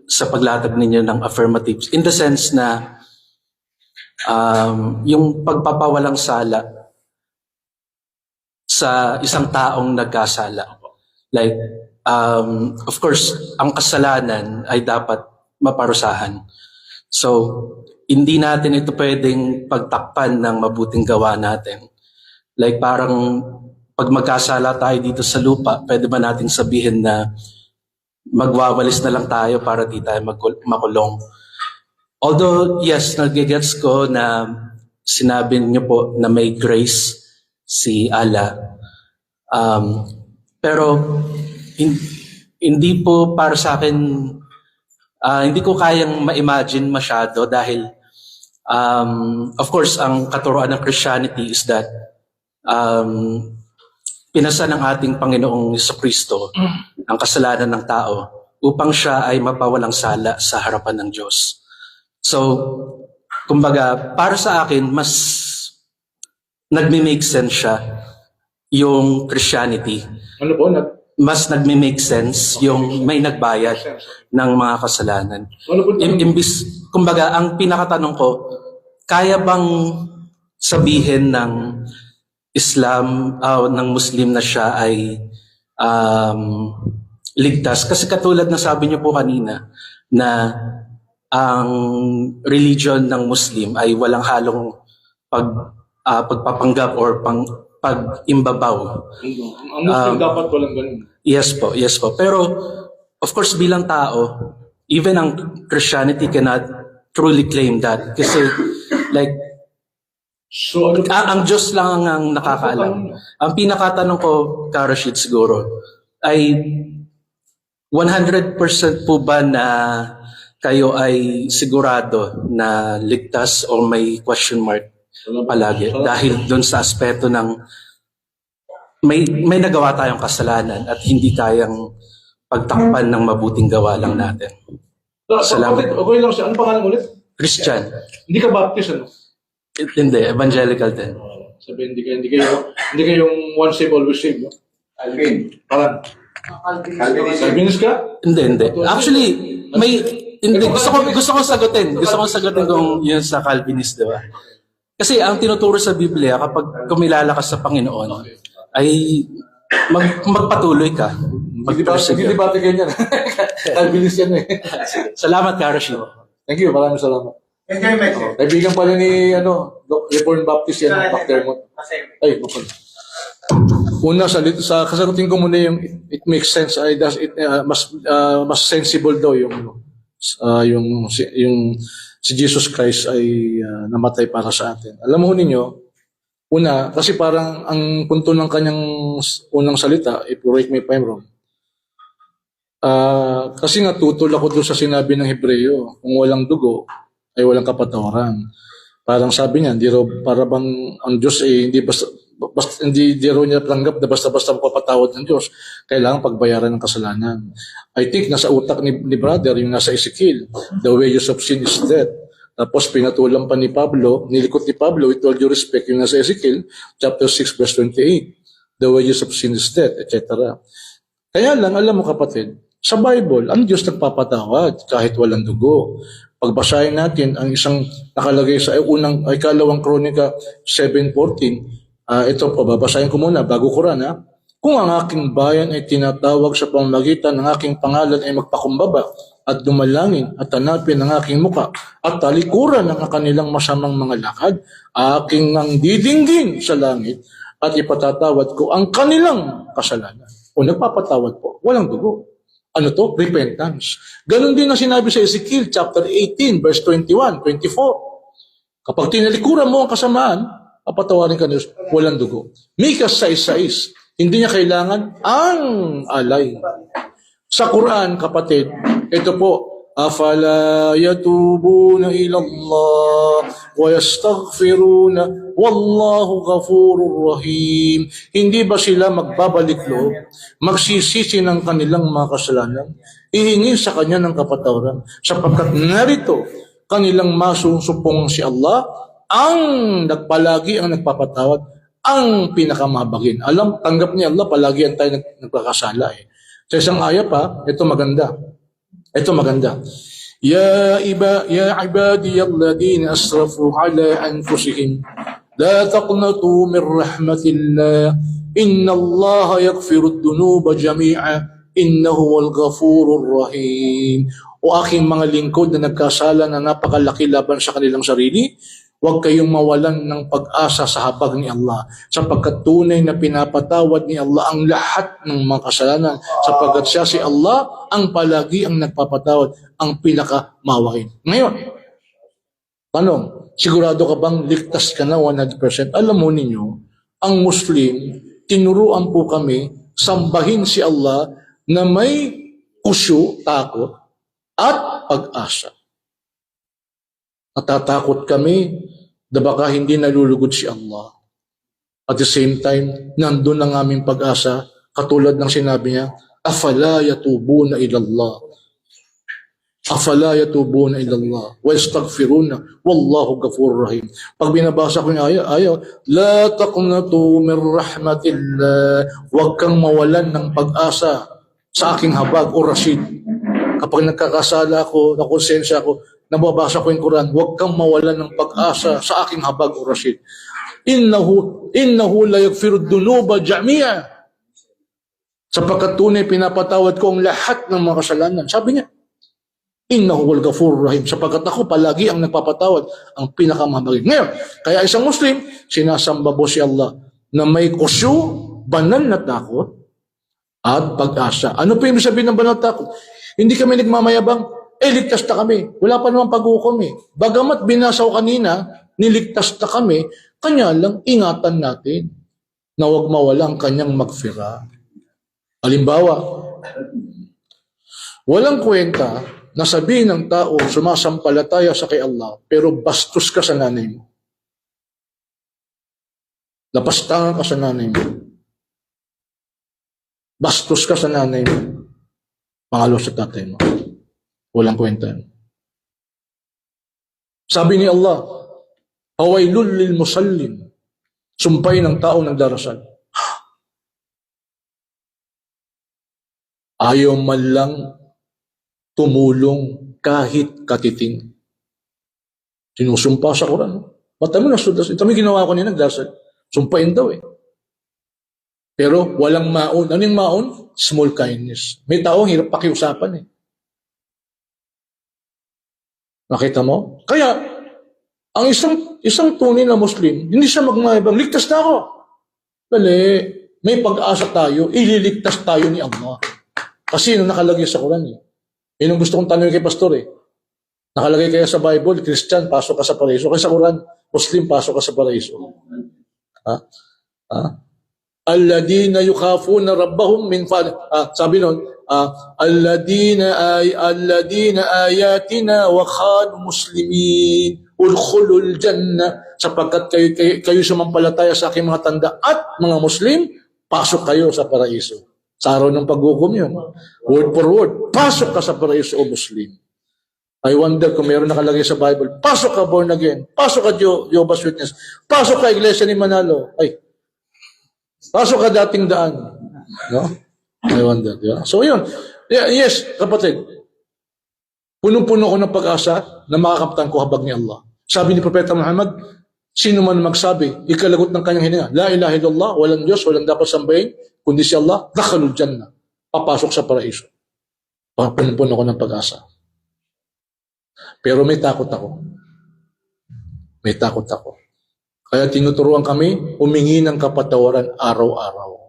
sa paglatag ninyo ng affirmatives. In the sense na yung pagpapawalang sala sa isang taong nagkasala. Like, of course, ang kasalanan ay dapat maparusahan. So, hindi natin ito pwedeng pagtakpan ng mabuting gawa natin. Like parang pag magkasala tayo dito sa lupa, pwede ba natin sabihin na magwawalis na lang tayo para di tayo makulong? Although, yes, nagigets ko na sinabi niyo po na may grace si Allah. Pero hindi po para sa akin, hindi ko kayang ma-imagine masyado dahil of course, ang katuruan ng Christianity is that pinasa ng ating Panginoong Jesucristo ang kasalanan ng tao upang siya ay mapawalang sala sa harapan ng Diyos. So, kumbaga, para sa akin, mas nagme-make sense siya yung Christianity. Ano po? Mas nagme-make sense yung may nagbayad ng mga kasalanan. Ano po? Imbis, kumbaga, ang pinakatanong ko, kaya bang sabihin ng Islam, ng Muslim na siya ay ligtas? Kasi katulad na sabi niyo po kanina, na ang religion ng Muslim ay walang halong pagpapanggap or pag-imbabaw. Ang Muslim dapat walang ganun. Yes po. Pero, of course, bilang tao, even ang Christianity cannot truly claim that. Kasi, like, So, ano ang Diyos lang ang nakakaalam. Ang pinakatanong ko, Karashid, siguro, ay 100% po ba na kayo ay sigurado na ligtas o may question mark palagi? Dahil doon sa aspeto ng may nagawa tayong kasalanan at hindi kayang pagtakpan ng mabuting gawa lang natin. Salamat. Okay lang siya. Ano pangalan ulit? Christian. Hindi ka Baptist, ano? Hindi, evangelical din. Sabi, hindi kayo yung one save, always save, no? Alvin. Parang, Calvinist. Calvinist ka? Hindi. Actually, gusto ko sagutin. Gusto ko sagutin kung yun sa Calvinist, di ba? Kasi ang tinuturo sa Biblia, kapag kumilala ka sa Panginoon, ay magpatuloy ka. Hindi ba ganyan? Calvinist yan eh. Salamat, Karashid. Thank you, maraming salamat. Enjoy my trip. Kaibigan pala ni, Reformed Baptist yan, Dr. Mot. Ay, bukod. Una, sa kasagutin ko muna yung it makes sense, ay mas sensible daw yung si Jesus Christ ay namatay para sa atin. Alam mo ninyo, una, kasi parang ang punto ng kanyang unang salita, if you correct me if I'm wrong, kasi nga tutol ako doon sa sinabi ng Hebreo, kung walang dugo, ay walang kapatawaran. Parang sabi niya, para bang ang Diyos ay hindi raw niya tanggap na basta-basta magpapatawad ng Diyos. Kailangan pagbayaran ng kasalanan. I think nasa utak ni brother, yung nasa Ezekiel, the wages of sin is death. Tapos pinatulang pa ni Pablo, nilikot ni Pablo, with all due respect, yung nasa Ezekiel, chapter 6, verse 28, the wages of sin is death, etc. Kaya lang, alam mo kapatid, sa Bible, ang Diyos nagpapatawad kahit walang dugo. Pagbasahin natin ang isang nakalagay sa ikalawang Kronika 7:14. Ito po, babasahin ko muna bago Quran. Kung ang aking bayan ay tinatawag sa pamamagitan ng aking pangalan ay magpakumbaba at dumalangin at hanapin ang aking muka at talikuran ang kanilang masamang mga lakad, aking ang didinggin sa langit at ipatatawad ko ang kanilang kasalanan. O nagpapatawad po, walang dugo. Ano to? Repentance. Ganon din ang sinabi sa Ezekiel chapter 18 verse 21, 24. Kapag tinalikuran mo ang kasamaan, papatawarin ka ng Diyos, walang dugo. Mika 6:6, hindi niya kailangan ang alay. Sa Quran, kapatid, ito po, afala yatubuna ila Allah wa yastaghfiruna wallahu ghafurur rahim. Hindi ba sila magbabalik loob, magsisisi ng kanilang mga kasalanan, ihingi sa kanya ng kapatawaran, sapagkat narito kanilang masusupong si Allah, ang nagpalagi ang nagpapatawad, ang pinakamabagin. Alam, tanggap ni Allah, palagi yan tayo nagkakasala eh. Sa isang aya pa, ito maganda. Ya ibadiyalladhina asrafu ala anfusihim la taqnatu min rahmatillah inna Allah yaghfirud dunuba jami'a innahu wal ghafurur rahim. O aking mga lingkod na nagkasala na napakalaki laban sa kanilang sarili, huwag kayong mawalan ng pag-asa sa habag ni Allah, sapagkat tunay na pinapatawad ni Allah ang lahat ng mga kasalanan, sapagkat siya si Allah ang palagi ang nagpapatawad, ang pinakamawain. Ngayon, tanong, sigurado ka bang ligtas ka na 100%? Alam mo ninyo, ang Muslim, tinuruan po kami sambahin si Allah na may kusyu, takot, at pag-asa. Natatakot kami na baka hindi nalulugod si Allah. At the same time, nandun ang aming pag-asa, katulad ng sinabi niya, afala yatubuna ilallah. Afala yatubuna ilallah wa yastaghfiruna wallahu ghafurur rahim. Pag binabasa ko yung ayaw, la taqnatu min rahmatillah. Huwag kang mawalan ng pag-asa sa aking habag o rasid. Kapag nagkakasala ako, nakonsensya ako, nababasa ko yung Quran, huwag kang mawalan ng pag-asa sa aking habag o rasid. Innahu la yaghfiru dhunuba jami'a. Sapagkat tunay pinapatawad ko ang lahat ng mga kasalanan. Sabi niya, Innahu wal ghafurur rahim, sapagkat ako palagi ang nagpapatawad, ang pinakamahal. Ngayon, kaya isang Muslim, sinasamba po si Allah na may kusyu, banal na takot, at pag-asa. Ano po yung sabihin ng banal na takot? Hindi kami nagmamayabang, ligtas na kami. Wala pa naman pag-ukom eh. Bagamat binasa ko kanina, niligtas na kami, kanya lang ingatan natin na huwag mawala ang kanyang magfira. Halimbawa, walang kwenta na sabihin ng tao sumasampalataya sa kay Allah, pero bastos ka sa nanay mo. Lapastangan ka sa nanay mo. Bastos ka sa nanay mo. Pangalo sa tatay mo. Walang kwenta. Sabi ni Allah, Hawailul lil musallin. Sumpay ng tao nagdarasal. Ayaw man lang tumulong kahit katiting. Sinusumpa sa Quran. Mata mo na sudas. Ito may ginawa ko niya nagdarasal. Sumpain daw eh. Pero walang maon. Ano yung maon? Small kindness. May tao hirap pakiusapan eh. Nakita mo? Kaya, ang isang tunay na Muslim, hindi siya magmayabang, ligtas na ako. Bale, may pag-asa tayo, ililigtas tayo ni Allah. Kasi yun nakalagay sa Quran eh. Yun ang gusto kong tanongin kay pastor eh. Nakalagay kaya sa Bible, Christian, pasok ka sa paraiso. Kaya sa Quran, Muslim, pasok ka sa paraiso. Alladina yukhafuna rabbahum min sabi nun, alladina ayatina wa khanu muslimin udkhulul jannah, sapagkat kayo sumampalataya sa aking mga tanda at mga Muslim, pasok kayo sa paraiso. Sa araw ng paghukom yun. Word for word. Pasok ka sa paraiso o Muslim. I wonder kung mayroon nakalagay sa Bible, pasok ka born again. Pasok ka Jehovah's Witness. Pasok ka Iglesia ni Manalo. Pasok ka dating daan. No? I wonder. Yeah? So yun. Yes, kapatid. Punong-puno ko ng pag-asa na makakaptan ko habag ni Allah. Sabi ni Propeta Muhammad, sino man magsabi, ikalagot ng kanyang hininga, La ilaha illallah, walang Diyos, walang dapat sambahin, kundi si Allah, dakhalul jannah. Papasok sa paraiso. Punong-puno ko ng pag-asa. Pero may takot ako. May takot ako. Kaya tinuturuan kami, humingi ng kapatawaran araw-araw.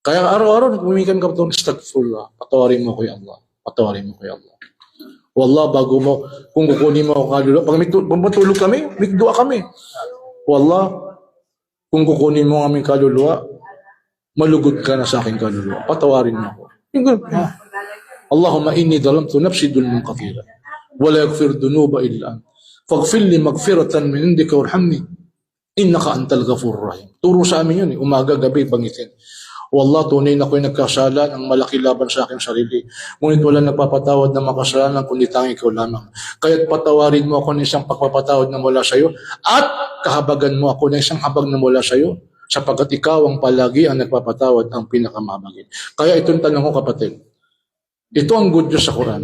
Kaya araw-araw, humingi kami kapatawaran, astagfirullah, patawarin mo ko ya Allah. Patawarin mo ko ya Allah. Wallah, bago mo, kung kukunin mo ako kaluluwa, pag matulog kami, mikdua kami. Wallah, kung kukunin mo ang aming kaluluwa, malugod ka na sa aking kaluluwa. Patawarin mo ako. Allahumma inni dalamtu nafsi dulman kathira. Wala yaghfir dunuba illa ant. Faghfir li maghfiratan min indika warhamni. Innaka antal ghafurur rahim. Turo sa amin yun, umaga, gabi, bangitin. Wallah, tunay na ako'y nagkasala ng malaki laban sa aking sarili. Ngunit wala nagpapatawad ng makasalanan kundi tanging ikaw lamang. Kaya't patawarin mo ako ng isang pagpapatawad na mula sa iyo at kahabagan mo ako ng isang habag na mula sa iyo sapagkat ikaw ang palagi ang nagpapatawad ang pinakamabagin. Kaya itong tanong ko kapatid, ito ang good news sa Quran.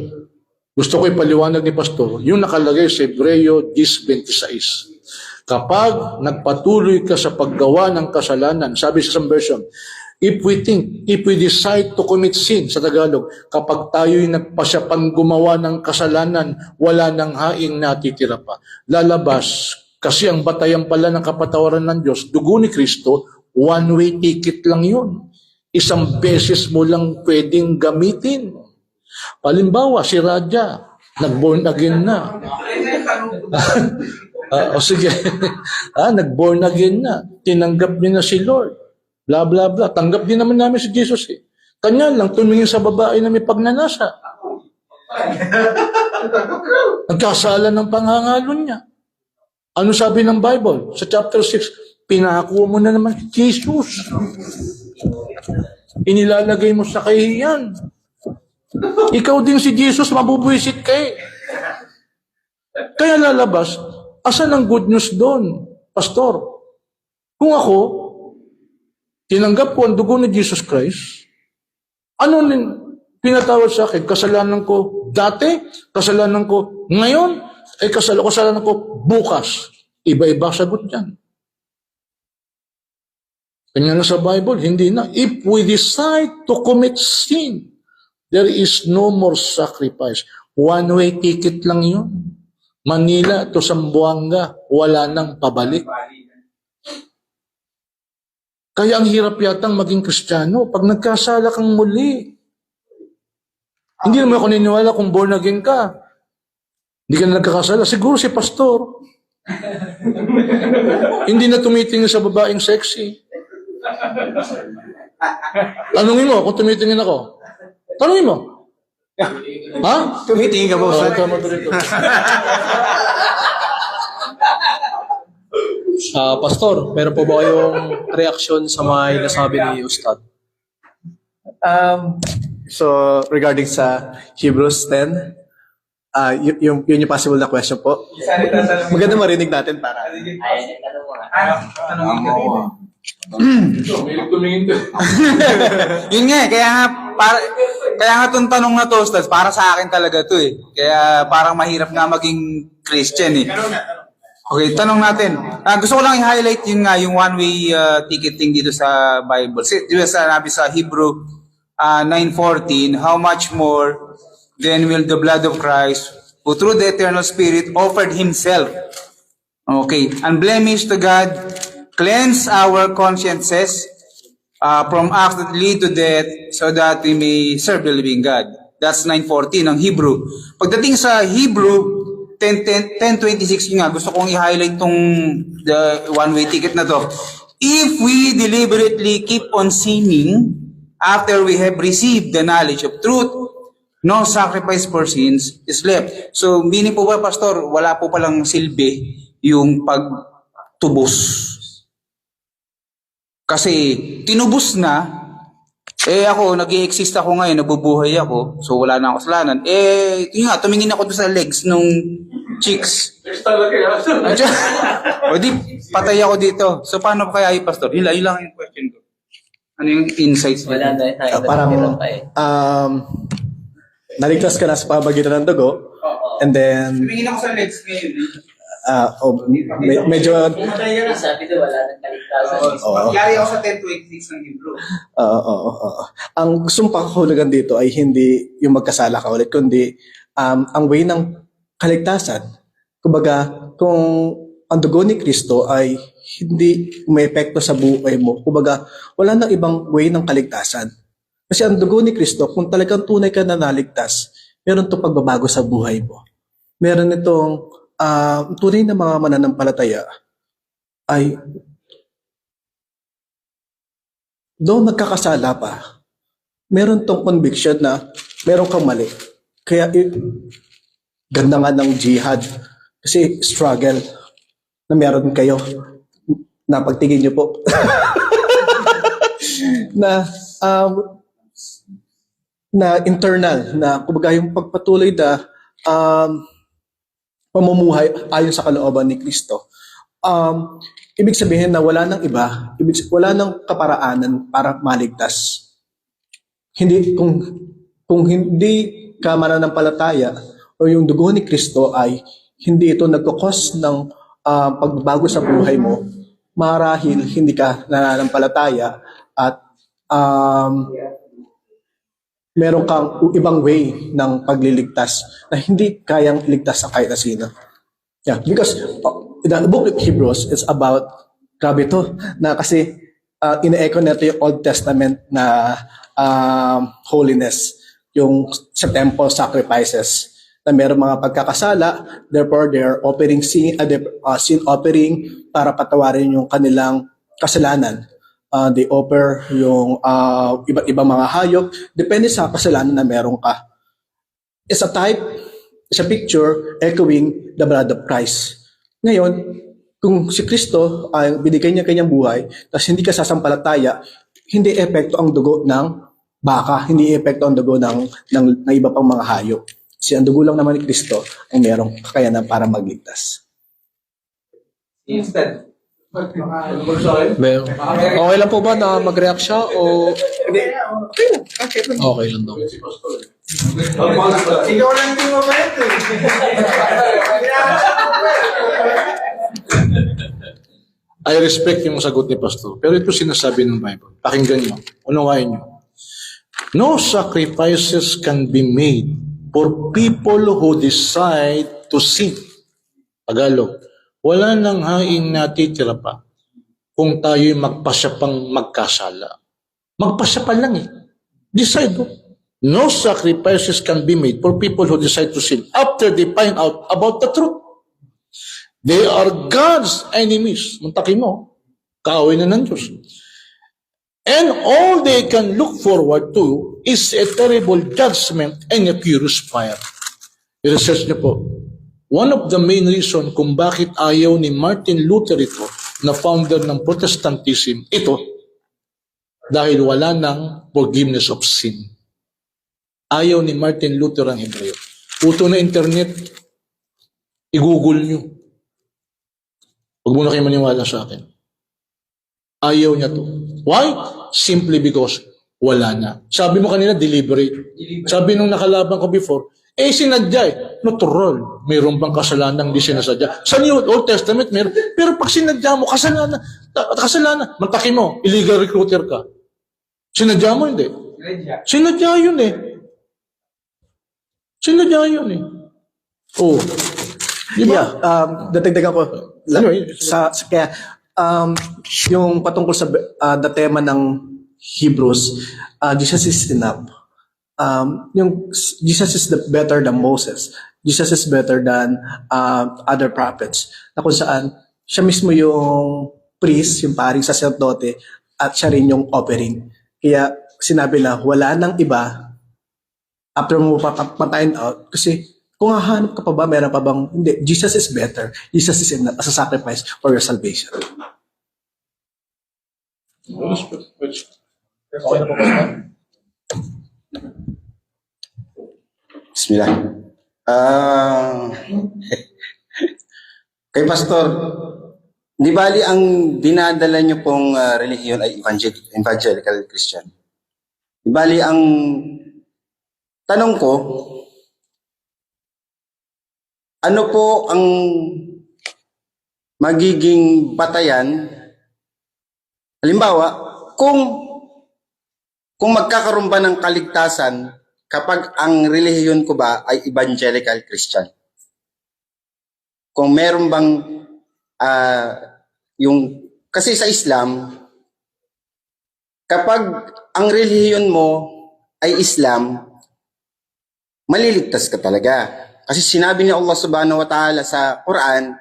Gusto ko ipaliwanag ni Pastor, yung nakalagay sa Hebreo 10:26. Kapag nagpatuloy ka sa paggawa ng kasalanan, sabi sa isang version, if we decide to commit sin, sa Tagalog, kapag tayo'y nagpasyapang gumawa ng kasalanan, wala nang haing natitira pa. Lalabas, kasi ang batayan pala ng kapatawaran ng Diyos, dugo ni Kristo, one-way ticket lang yun. Isang beses mo lang pwedeng gamitin. Halimbawa, si Raja, nag-born again na. Sige. Nag-born again na. Tinanggap niya na si Lord. Blah, blah, blah. Tanggap din naman namin si Jesus eh. Kanya lang tumingin sa babae na may pagnanasa. Nagkasala ng pangangalo niya. Ano sabi ng Bible? Sa chapter 6, pinako mo na naman Jesus. Inilalagay mo sa kahihiyan. Ikaw din si Jesus, mabubwisit ka eh. Kaya lalabas, asan ang good news doon, Pastor? Kung ako, tinanggap ko ang dugo ni Jesus Christ, ano pinatawad sa akin? Kasalanan ko dati, kasalanan ko ngayon, ay kasalanan ko bukas. Iba-iba sagot yan. Kanya na sa Bible, hindi na. If we decide to commit sin, there is no more sacrifice. One-way ticket lang yun. Manila to Zamboanga, wala nang pabalik. Kaya ang hirap yatang maging Kristiyano pag nagkasala kang muli. Hindi naman ako niniwala kung born again ka. Hindi ka na nagkakasala. Siguro si pastor. Hindi na tumitingin sa babaeng sexy. Tanungin mo kung tumitingin ako. Tanungin mo. Ha? Tumitingin ka ba, Ustad? Tama to dito. Pastor, meron po ba kayong reaksyon sa mga nasabi ni Ustad? So, regarding sa Hebrews 10, yun yung possible na question po. Maganda marinig natin para. Yun nga, kaya nga itong tanong na to, Ustad, para sa akin talaga to eh. Kaya parang mahirap nga maging Christian eh. Okay, tanong natin. Gusto ko lang i-highlight yun nga, yung one-way ticketing dito sa Bible. Di ba sinabi sa Hebrew 9:14, how much more then will the blood of Christ, who through the eternal Spirit offered Himself, okay, unblemished to God, cleanse our consciences from acts that lead to death, so that we may serve the living God. That's 9:14 ng Hebrew. Pagdating sa Hebrew 10:26, yun nga, gusto kong i-highlight tong the one-way ticket na to. If we deliberately keep on sinning after we have received the knowledge of truth, no sacrifice for sins is left. So, meaning po ba, Pastor, wala po palang silbi yung pagtubos. Kasi tinubos na, ako, nag-i-exist ako ngayon, nabubuhay ako, so wala na ako kasalanan. Yun nga, tumingin ako doon sa legs nung chicks. Legs talaga yan. O di, patay ako dito. So, paano kaya yung Pastor? Yun lang yung question ko. Ano yung insights nito? Wala na. Parang, naligtas ka na sa pamagitan ng dugo, and then, Tumingin ako sa legs ngayon. medyo, Sabi doon, wala nang kaligtasan. Yari ako sa 10:26 ng Hebrew. ang gustong pakahulugan dito ay hindi yung magkasala ka ulit, kundi ang way ng kaligtasan. Kumbaga, kung ang dugo ni Kristo ay hindi may epekto sa buhay mo, kumbaga, wala nang ibang way ng kaligtasan. Kasi ang dugo ni Kristo, kung talagang tunay ka na naligtas, meron itong pagbabago sa buhay mo. Meron itong tunay na mga mananampalataya ay doon nagkakasala pa, meron tong conviction na meron kang mali. Kaya ganda nga ng jihad kasi struggle na meron kayo na pagtingin nyo po na internal na kumbaga yung pagpatuloy na pamumuhay ayon sa kalooban ni Kristo. Ibig sabihin na wala nang iba, wala nang kaparaanan para maligtas. Hindi kung hindi ka mananampalataya o yung dugo ni Kristo ay hindi ito nagkukos ng pagbabago sa buhay mo, marahil hindi ka nananampalataya at meron kang ibang way ng pagliligtas na hindi kayang iligtas sa kahit na sino. Yeah, because the book of Hebrews is about, grabe to, na kasi ine-echo nato yung Old Testament na holiness, yung sa temple sacrifices, na meron mga pagkakasala, therefore they're offering sin offering para patawarin yung kanilang kasalanan. they offer yung iba't ibang mga hayop. Depende sa kasalanan na meron ka. It's a type, it's a picture echoing the blood of Christ. Ngayon, kung si Kristo ay binigay niya kanyang buhay, tapos hindi ka sasampalataya, hindi epekto ang dugo ng baka, hindi epekto ang dugo ng iba pang mga hayop. Kasi ang dugo lang naman ni Kristo ay merong kakayanan para magligtas. Okay lang po ba na mag-react siya o okay lang daw? Ikaw lang din mo ba ito I respect yung sagot ni Pastor. Pero ito sinasabi ng Bible. Pakinggan nyo. Unawain nyo. No sacrifices can be made for people who decide to sin. Tagalog. Wala nang haing natitira pa kung tayo'y magpasya pang magkasala. Magpasya pa lang eh. Decide. No sacrifices can be made for people who decide to sin after they find out about the truth. They are God's enemies. Muntakin mo, kaaway na ng Diyos. And all they can look forward to is a terrible judgment and a furious fire. I-research niyo po. One of the main reason kung bakit ayaw ni Martin Luther ito, na founder ng Protestantism, ito, dahil wala ng forgiveness of sin. Ayaw ni Martin Luther ang Hebreo. Uto na internet, i-google nyo. Huwag mo na kayo maniwala sa akin. Ayaw niya to. Why? Simply because wala na. Sabi mo kanina, deliberate. Sabi nung nakalaban ko before, sinadya eh. Natural. Mayroon bang kasalanan hindi sinasadya? Sa New Old Testament, meron. Pero pag sinadya mo, kasalanan. Mantakin mo, illegal recruiter ka. Sinadya mo, hindi. Sinadya yun eh. Sinadya yun eh. Oh. Di ba? Dadagdagan ko. Kaya, yung patungkol sa the tema ng Hebrews, Jesus is enough. Yung Jesus is better than Moses. Jesus is better than other prophets. Na kung saan, siya mismo yung priest, yung paring sacerdote, at siya rin yung offering. Kaya sinabi na wala nang iba after mo papatain out, kasi kung hahanap ka pa ba, meron pa bang, hindi, Jesus is better. Jesus is enough as a sacrifice for your salvation. Okay na po ba? Bismillah. Kay Pastor, di bali ang dinadala niyo pong relihiyon ay evangelical Christian. Di bali ang tanong ko, ano po ang magiging batayan? Halimbawa, kung magkakaroon ba ng kaligtasan kapag ang relihiyon ko ba ay evangelical Christian? Kung meron bang kasi sa Islam, kapag ang relihiyon mo ay Islam, maliligtas ka talaga. Kasi sinabi ni Allah subhanahu wa ta'ala sa Quran,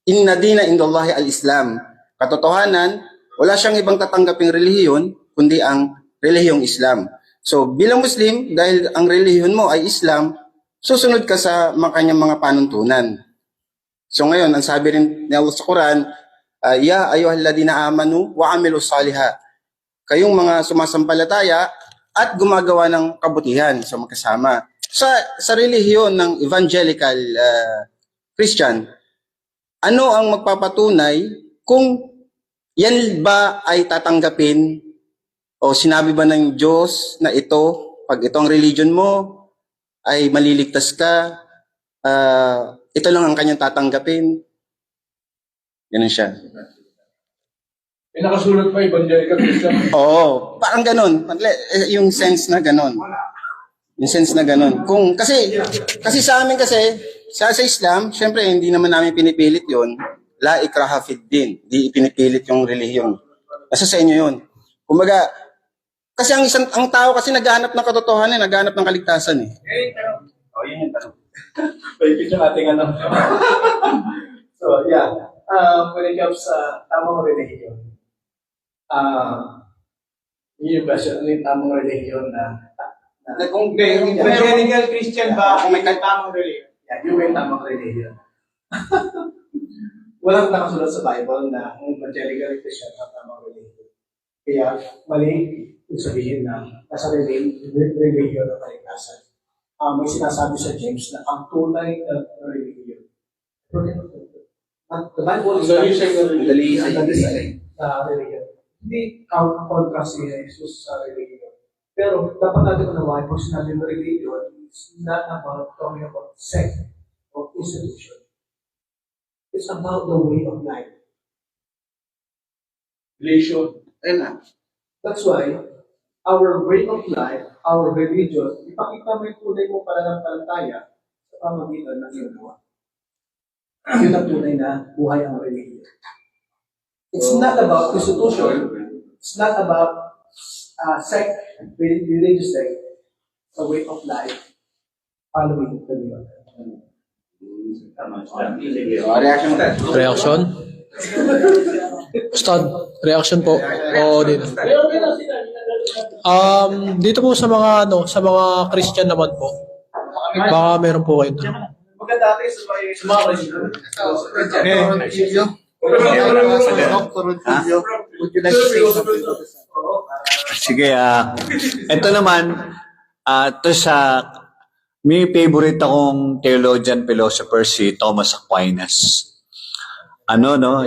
inna dina indallahi al-Islam. Katotohanan, wala siyang ibang tatanggaping relihiyon, kundi ang relihiyong Islam. So, bilang Muslim, dahil ang relihiyon mo ay Islam, susunod ka sa kanyang mga panuntunan. So ngayon, ang sabi rin ni Allah sa Quran, ya ayyuhalladhina amanu wa amilus salihah. Kayong mga sumasampalataya at gumagawa ng kabutihan, so magkasama. Sa relihiyon ng evangelical Christian, ano ang magpapatunay kung yan ba ay tatanggapin o sinabi ba ng Diyos na ito, pag ito ang religion mo, ay maliligtas ka, ito lang ang kanyang tatanggapin. Ganun siya. Nakasulat pa evangelical Christian. Oo, parang ganun. Yung sense na ganun. Yung sense na ganun. Kasi sa amin kasi, sa Islam, syempre hindi naman namin pinipilit yon. La ikraha fid din. Di pinipilit yung relihiyon. Nasa sa inyo yun. Kumbaga, kasi ang tao kasi naghahanap ng katotohanan, naghahanap ng kaligtasan eh. Yun yung tanong. Pwede yung ating ano. So, yeah. when it comes sa tamang relihiyon, yun yung question, ano yung tamang relihiyon Kung evangelical Christian ba Kung may yung tamang relihiyon? Yeah, yun yung tamang relihiyon. Walang nakasulat sa Bible na ang evangelical Christian ang tamang relihiyon. Kaya mali yung sabihin na nasa relihiyon ng kaligtasan. May sinasabi sa James na ang tunay na relihiyon. The Bible is na relihiyon. Hindi kontra si Jesus sa relihiyon. Pero dapat natin unawain kung sinabi ng relihiyon, it's not about talking about sect or institution. It's about the way of life. Religion. That's why our way of life, our religion, ipakita mo yung tunay mo pananampalataya sa pamagitan ng iyong gawa. Yun ang tunay na buhay ang religion. It's not about institution. It's not about sect, religious sect. It's a way of life following the will. Reaction. Reaction? Ustad, reaction po. O dito. Dito po sa mga Christian naman po. Baka meron po kayo doon. Maganda tayo sa mga Christian. Sige, ito naman, ito sa, may favorite akong theologian philosopher si Thomas Aquinas.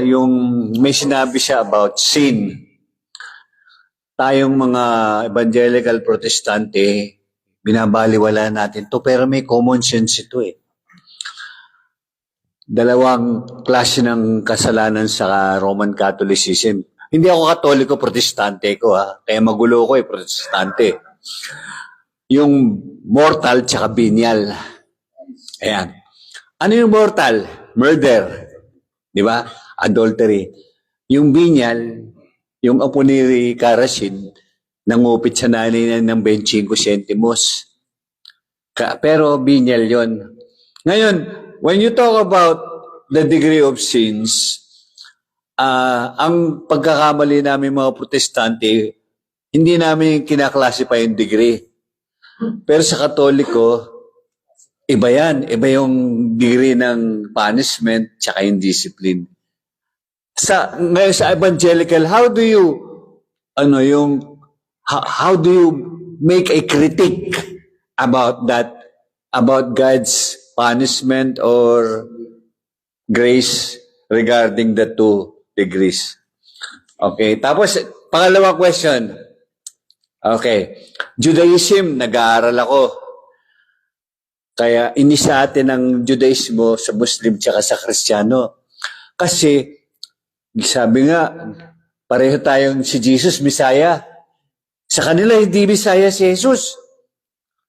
Yung may sinabi siya about sin. Tayong mga evangelical protestante, binabaliwala natin to pero may common sense ito eh. Dalawang klase ng kasalanan sa Roman Catholicism. Hindi ako Katoliko, protestante ko kaya magulo ko protestante. Yung mortal tsaka venial. Ayan. Ano yung mortal? Murder. Di ba? Adultery. Yung venial, yung apo ni Karasin, nangupit sa nanay niya ng 25 centimos. Pero venial yon. Ngayon, when you talk about the degree of sins, ang pagkakamali namin mga protestante, hindi namin kinaklasify yung degree. Pero sa Katoliko, iba yan. Iba yung degree ng punishment tsaka yung discipline. Ngayon sa evangelical, how do you make a critique about that, about God's punishment or grace regarding the two degrees? Okay, tapos pangalawa question. Okay, Judaism, nag-aaral ako. Kaya inisa atin ang Judaismo sa Muslim tsaka sa Kristiyano. Kasi, sabi nga, pareho tayong si Jesus, Misaya. Sa kanila, hindi Misaya si Jesus.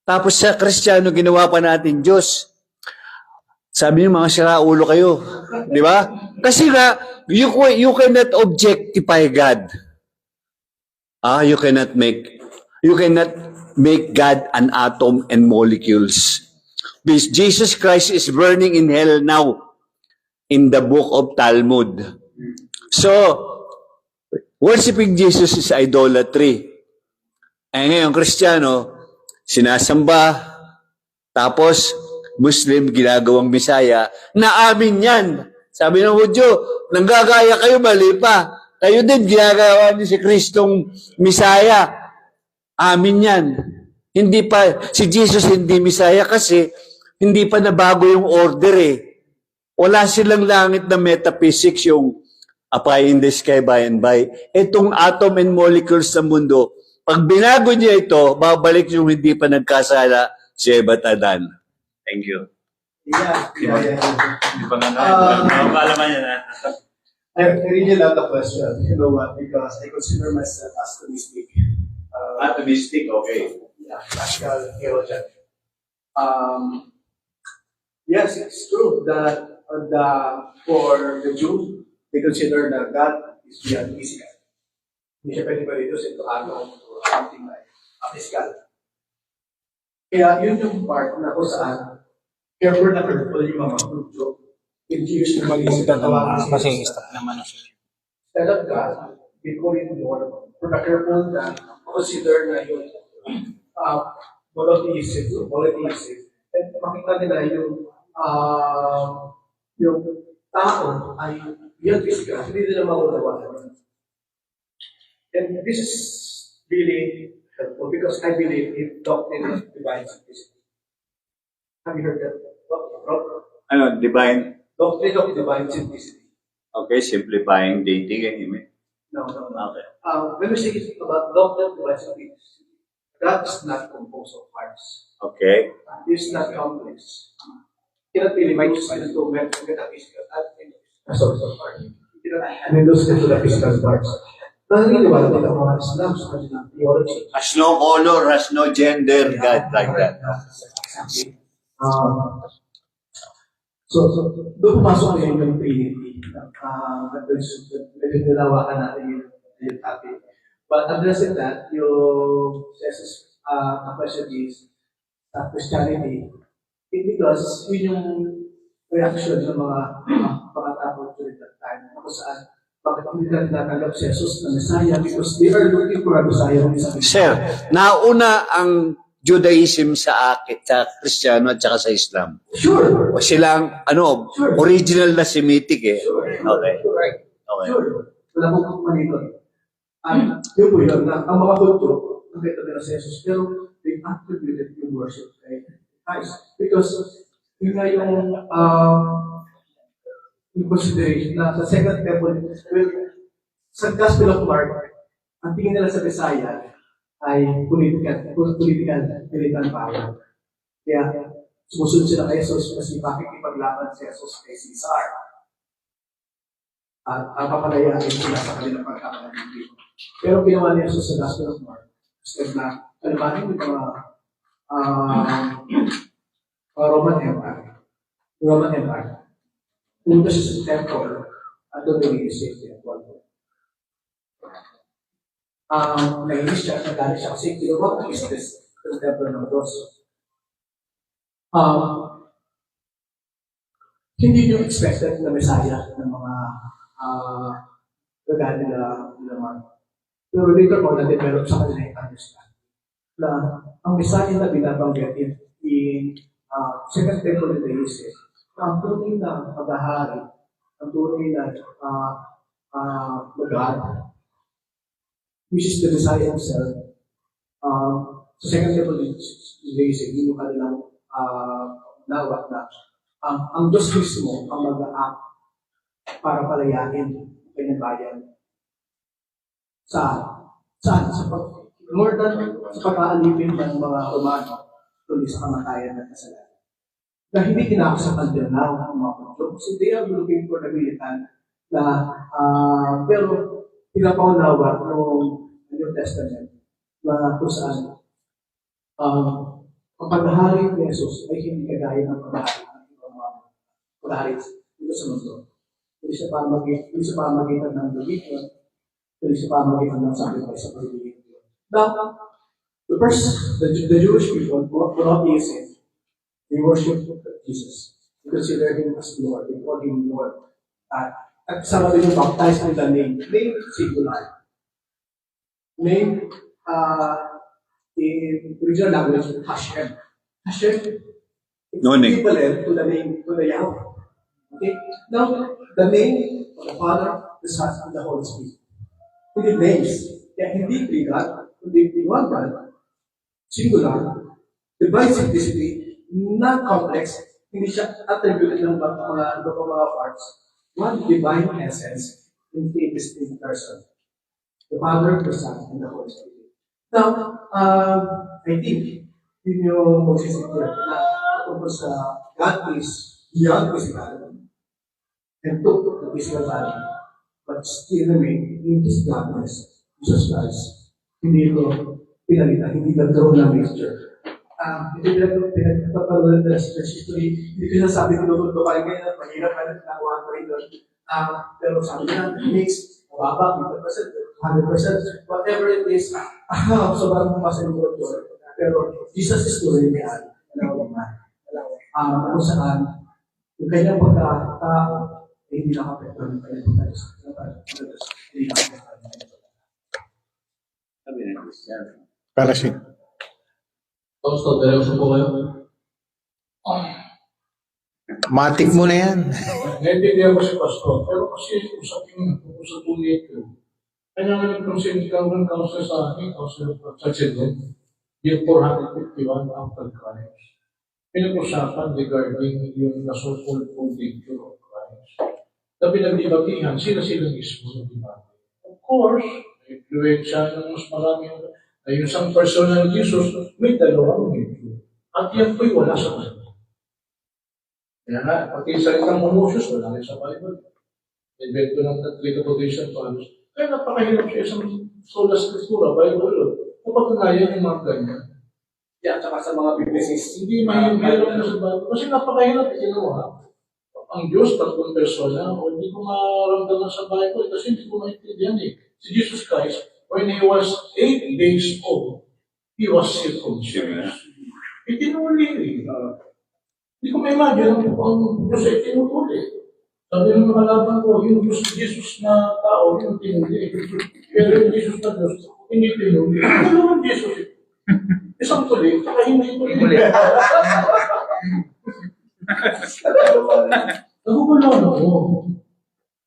Tapos sa Kristiyano, ginawa pa natin Diyos. Sabi niyo, mga siraulo kayo. Di ba? Kasi nga, you cannot objectify God. You cannot make God an atom and molecules. Because Jesus Christ is burning in hell now in the book of Talmud. So, worshiping Jesus is idolatry. Ngayon, Kristiyano, sinasamba, tapos Muslim, ginagawang Bisaya, na amin yan. Sabi ng Hudyo, nanggagaya kayo, mali pa. Kayo din, ginagawa niyo si Kristong Misaya. Amin yan. Hindi pa, si Jesus hindi Misaya kasi hindi pa nabago yung order eh. Wala silang langit na metaphysics yung a pie in the sky by and by. Itong atom and molecules sa mundo, pag binago niya ito, babalik yung hindi pa nagkasala si Eva at Adan. Thank you. I really love the question. You know what? Because I consider myself as Thomistic. Atomistic, okay. Yeah, classical theologian. Yes, it's true that for the Jews, they consider that God is beyond physical. Hindi siya pwede ma-reduce into atom or something like physical. Kaya yun yung part na kung saan careful na careful yung mga Hudyo Confused kasi stop naman siya. instead of God, we call it Lord. Protector na consider na yun monotheism. And makita nila yung tao ay beyond physical, hindi nila maunawaan. And this is really helpful because I believe in doctrine of divine simplicity. Have you heard that? Ano, divine? Doctrine of divine simplicity. Okay, simplifying dating anyway. No. Okay. When we say about doctrine of divine simplicity, God is not composed of parts. Okay. It is not complex. You cannot be reduced into metaphysical sorry. You cannot reduce into the physical parts. Naniniwala din ang mga Islam sa kanilang theology. Has no color, has no gender, God, like that. So, doon pumasok ngayon yung Trinity. Medyo nilawakan natin yung topic. But addressing that, yung Jesus, the question is, Christianity, because yun yung reaction ng mga tao during that time. Kung saan, bakit hindi na tinatanggap si Jesus na Messiah? Because they are looking for a Messiah. Sir, nauna ang Judaism sa Kristiyano at saka sa Islam. Sure. O silang, Sure. original na Semitic eh. Sure. Okay. Correct. Okay. Sure. Wala pong malikot. Yun po yun, na ang mga kulto, nakita nila si Jesus, pero they attributed yung worship kay Christ. Because yun nga yung consideration na sa Second Temple, well, sa Gospel of Mark, ang tingin nila sa Messiah ay political power. Kaya sumusunod sila kay Jesus kasi bakit ipaglaban si Jesus kay Caesar. At papalayain sila sa kanilang pagkakalimit. Pero ginawa ni Jesus sa Gospel of Mark, kasi na kalabanin yung mga Roman Empire. Punta siya sa temple at doon nililis siya yung temple. Nainis siya, nagalit siya kasi what is this? Yung temple ng Diyos. Hindi yung expected na Messiah ng mga gagawin nila Mark. Pero later on, na-develop sa kanila yung understand na ang Messiah na binabanggit in Second Temple in the East, ang tunay na paghahari, ang tunay na mag-God, which is the Messiah himself, sa Second Temple in the East, yung kanilang nawat na ang Diyos mismo ang mag-act para palayain ang kanyang bayan. More than sa pag-aalipin ng mga Romano tuloy sa kamatayan ng kasalanan. Na hindi kinakasap until now ang mga kulto. Kasi they are looking for the militant na pero pinapaunawa ng New Testament na kung saan ang paghahari ni Jesus ay hindi kagaya ng paghahari ng ibang mga paghahari dito sa mundo. Hindi sa pamagitan ng religion, hindi sa pamagitan ng sacrifice sa pagiging. Now, the Jewish people, monotheism, they worship Jesus. They consider him as Lord. They call him Lord. At sama din yung baptized in the name. Name singular. Name in original language, Hashem. Hashem is equivalent to the name, to the Yahweh. Okay? Now, the name of the Father, the Son, and the Holy Spirit. Hindi names. Kaya hindi three God, kundi one God, singular, divine simplicity, non-complex, hindi siya attributed ng mga parts, one divine essence in a distinct person. The Father, the Son, and the Holy Spirit. Now, I think, yun yung magsisipura na tungkol sa God is beyond physicality and took the physical body, but still remain in His godness, Jesus Christ. Hindi ito pinalitan, hindi nagkaroon ng mixture. Hindi pinagpaparoon na sa history, hindi ko nasabi tinututo kayo ngayon, mahirap ka na nakuha ko rin doon. Pero sabi niya, mix, mababa, 50%, 100%, whatever it is, sobrang pumasin ko ito. Pero Jesus is the real God. Kung saan, yung kanyang pagkakatao ay hindi nakapektuhan ng kanyang pagkakatao. Hindi nakapektuhan ng kanyang pagkakatao. Para si Pastor, diretso po kayo. matik mo na yan. Naintindihan ko si Pastor, pero kasi usapin sa tunay ko. Kanya nga nag-consent ng counsel sa akin, counsel of President, year 451 after Christ. Pinag-usapan regarding yung so-called conviction of Christ. Na pinagdibatihan, sila mismo ng debate. Of course, influensya ng mas marami ay yung isang personal Jesus, may dalawang medyo. At yan po'y wala sa Bible. Kaya nga, pati yung salitang Moses, wala rin sa Bible. Invento ng Tricotation Paulus. Kaya napakahirap siya isang sola scriptura, Bible. Kapag-kaya yung mga ganyan. At saka sa mga businesses, hindi mahirap na sa Bible. Kasi napakahirap, ginawa. Ang Diyos, tatlong persona, o hindi ko maramdaman sa Bible kasi hindi ko maintindihan eh. Si Jesus Christ, when He was 8 days old, He was circumcised. Itinuli eh. Hindi ko ma-imagine ang Diyos ay tinutuli. Sabi ng mga laban ko, yung Diyos Jesus na tao, yung tinuli. Pero yung Jesus na Diyos, hindi tinuli. Ano naman Jesus eh? Isang tuli, saka hindi tuli. Nagugulan ako.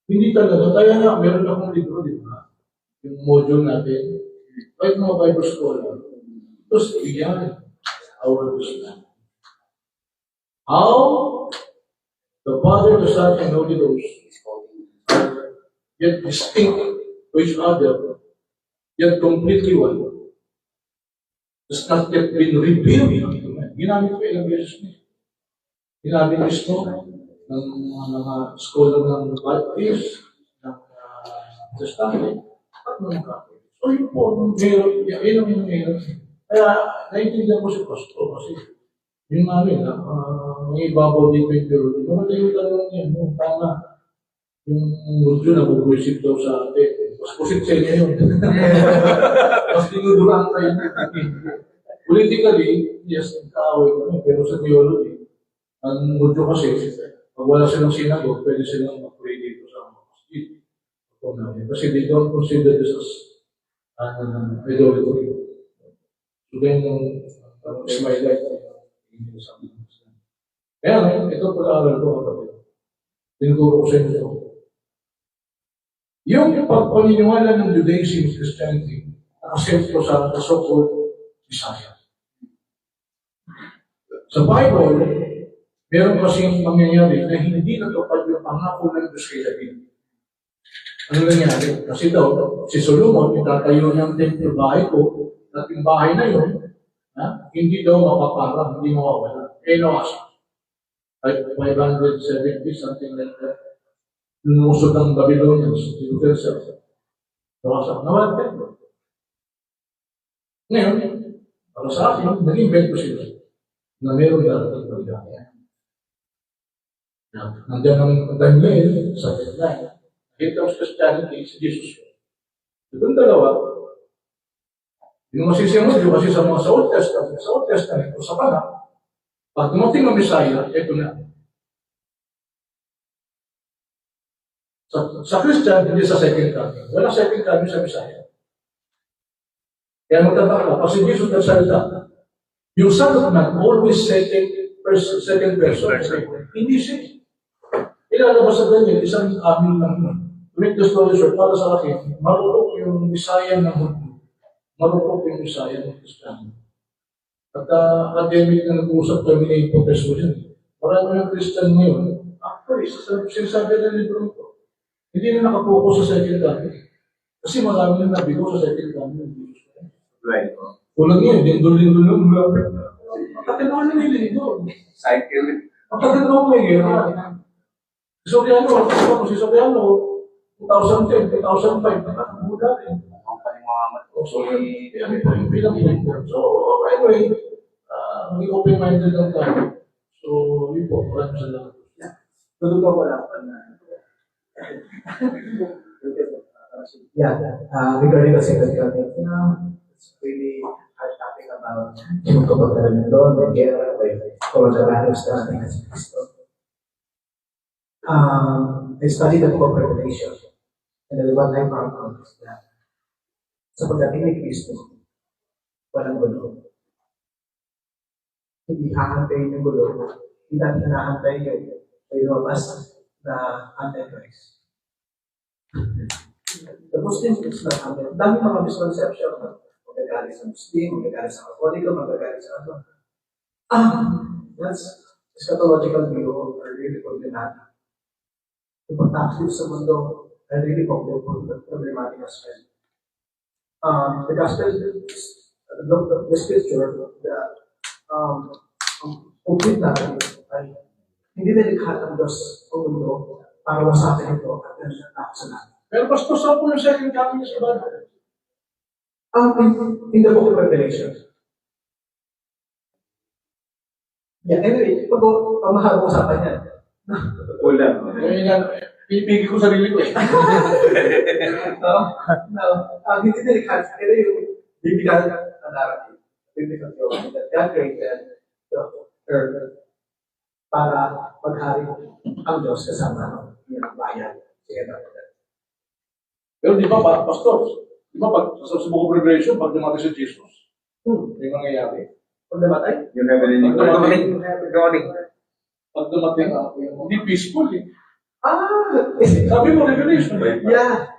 Hindi talaga. Kaya nga, meron akong libro, di ba? Yung module natin. Kahit mga Bible scholar. Tapos, yan. Our understanding. How the Father, the Son, and Holy Ghost are yet distinct to each other, yet completely one. Has not yet been revealed unto man. Ginamit ko ilang beses niya. Ginamit mismo ng mga scholar ng Baptist, ng Testament, at ng Catholic. So yun po, yun ang meron. Kaya, naiintindihan ko si Pastor kasi yung namin, may ibabaw dito yung pero. Malayo talaga yan, tama. Yung modyo na bubuisit daw sa atin. Mas pusit sa inyo yun. Mas tinuduraan kayo. Politically, yes, nagkaaway kami. Pero sa theology, ang modyo kasi, pag wala silang sinagot, pwede silang mag-pray dito sa masjid. Kasi they don't consider this as idolatry. So then, it's my life. Kaya ito pag-aaral ko kapatid. Tinuturo ko sa inyo. Yung pagpaniniwala ng Judaism, Christianity, nakasentro sa so-called Messiah. Sa Bible, meron kasing mangyayari na hindi natupad yung pangako ng Diyos kay David. Ano nangyari? Kasi daw, si Solomon, itatayo ng templo bahay ko, at yung bahay na yun, hindi daw mapaparang, hindi mawawala. Enos, like 570, something like that. Lunusod ng Babylonians, the Persians. Nawala templo. Ngayon, para sa akin, nag-invent ko sila na meron darating pagdaya. Nandiyan ang Daniel sa deadline. Nakita ko sa Christianity, si Jesus. Itong dalawa, yung masisimod yung kasi sa mga sa Old Testament, o sa Pana, pag dumating ang Messiah, ito na. Sa Christian, hindi sa second coming. Wala second coming sa Messiah. Kaya magtataka ka, kasi Jesus nagsalita, yung Son of Man, always second person. Hindi siya. Ilalabas sa Daniel, isang amin lang yun. To make the story short, para sa akin, marupok yung Messiah ng mundo. Marupok yung Messiah ng Kristiyan. At academic na nag-uusap kami na ipopesyo yan. Marami ng Kristiyan ngayon, actually, sinasabi na libro ito. Hindi na nakapokus sa second coming. Kasi marami na nabigo sa second coming. Right. Kulang yun, lindol-lindol lang malapit. Katinawan na nilindol. Cycle. Ang katinawan may gera. Si Soriano, 2010, 2005, nakakabuda rin. So, yun po yung pinag-lindol. So, anyway, maging open-minded lang tayo. So, yun po, maraming salamat. Tulog ka wala pa na. Regarding the second coming, it's really hard topic about yung kapag-alamin doon, may gera, may coronavirus na natin kasi Kristo. I studied the book of Revelation. And then what I found out is that sa pagdating ni Kristo, walang gulo. Hindi hahantayin yung gulo. Hindi natin hinahantay yung may lumabas na Antichrist. The Muslims is not happening. Dami mga misconception. Magagalit sa Muslim, magagalit sa Katoliko, magagalit sa ano. That's eschatological view are really problematic. Yung pagtaksip sa mundo are really problematic as well. The gospel, the scripture, complete natin ay hindi nilikha ng Diyos o mundo para wasakin ito at nakasalanan. Pero Pastor, saan po yung second coming sa Bible? In the book of Revelation. Yeah, anyway, pag-mahabang usapan yan. Pinipigil ko sarili ko eh. Hindi nilikha. Ito yung biblical narrative. Biblical theology that God created the earth para maghari ang Diyos kasama ng bayan. Pero di ba, Pastor, di ba pag sa book of Revelation, pag dumating si Jesus, may mangyayari. Pag namatay? Pag dumating, hindi peaceful eh. Sabi mo, Revelation. Yeah.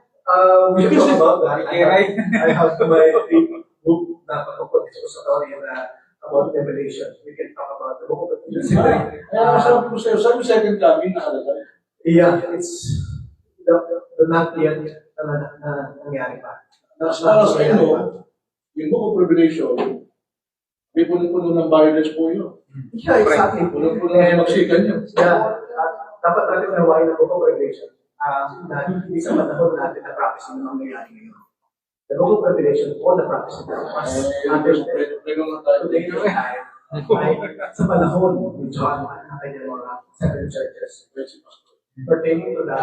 We can talk about that. I have my book na pagpupunta sa story about Revelation. We can talk about the book of Revelation. Kaya masabi ko sa'yo, saan yung second coming nakalagay? Yeah, it's the not yet na nangyari pa. Para sa inyo, yung book of Revelation, may puno-puno ng violence po yun. Yeah, exactly. Puno-puno ng magsikan yun. Yeah, dapat natin nawain ang book of Revelation na hindi sa panahon natin na prophecy na mangyayari ngayon. The book of Revelation, all the prophecy that was understood today ay sa panahon ni John na kanyang mga seven churches pertaining to the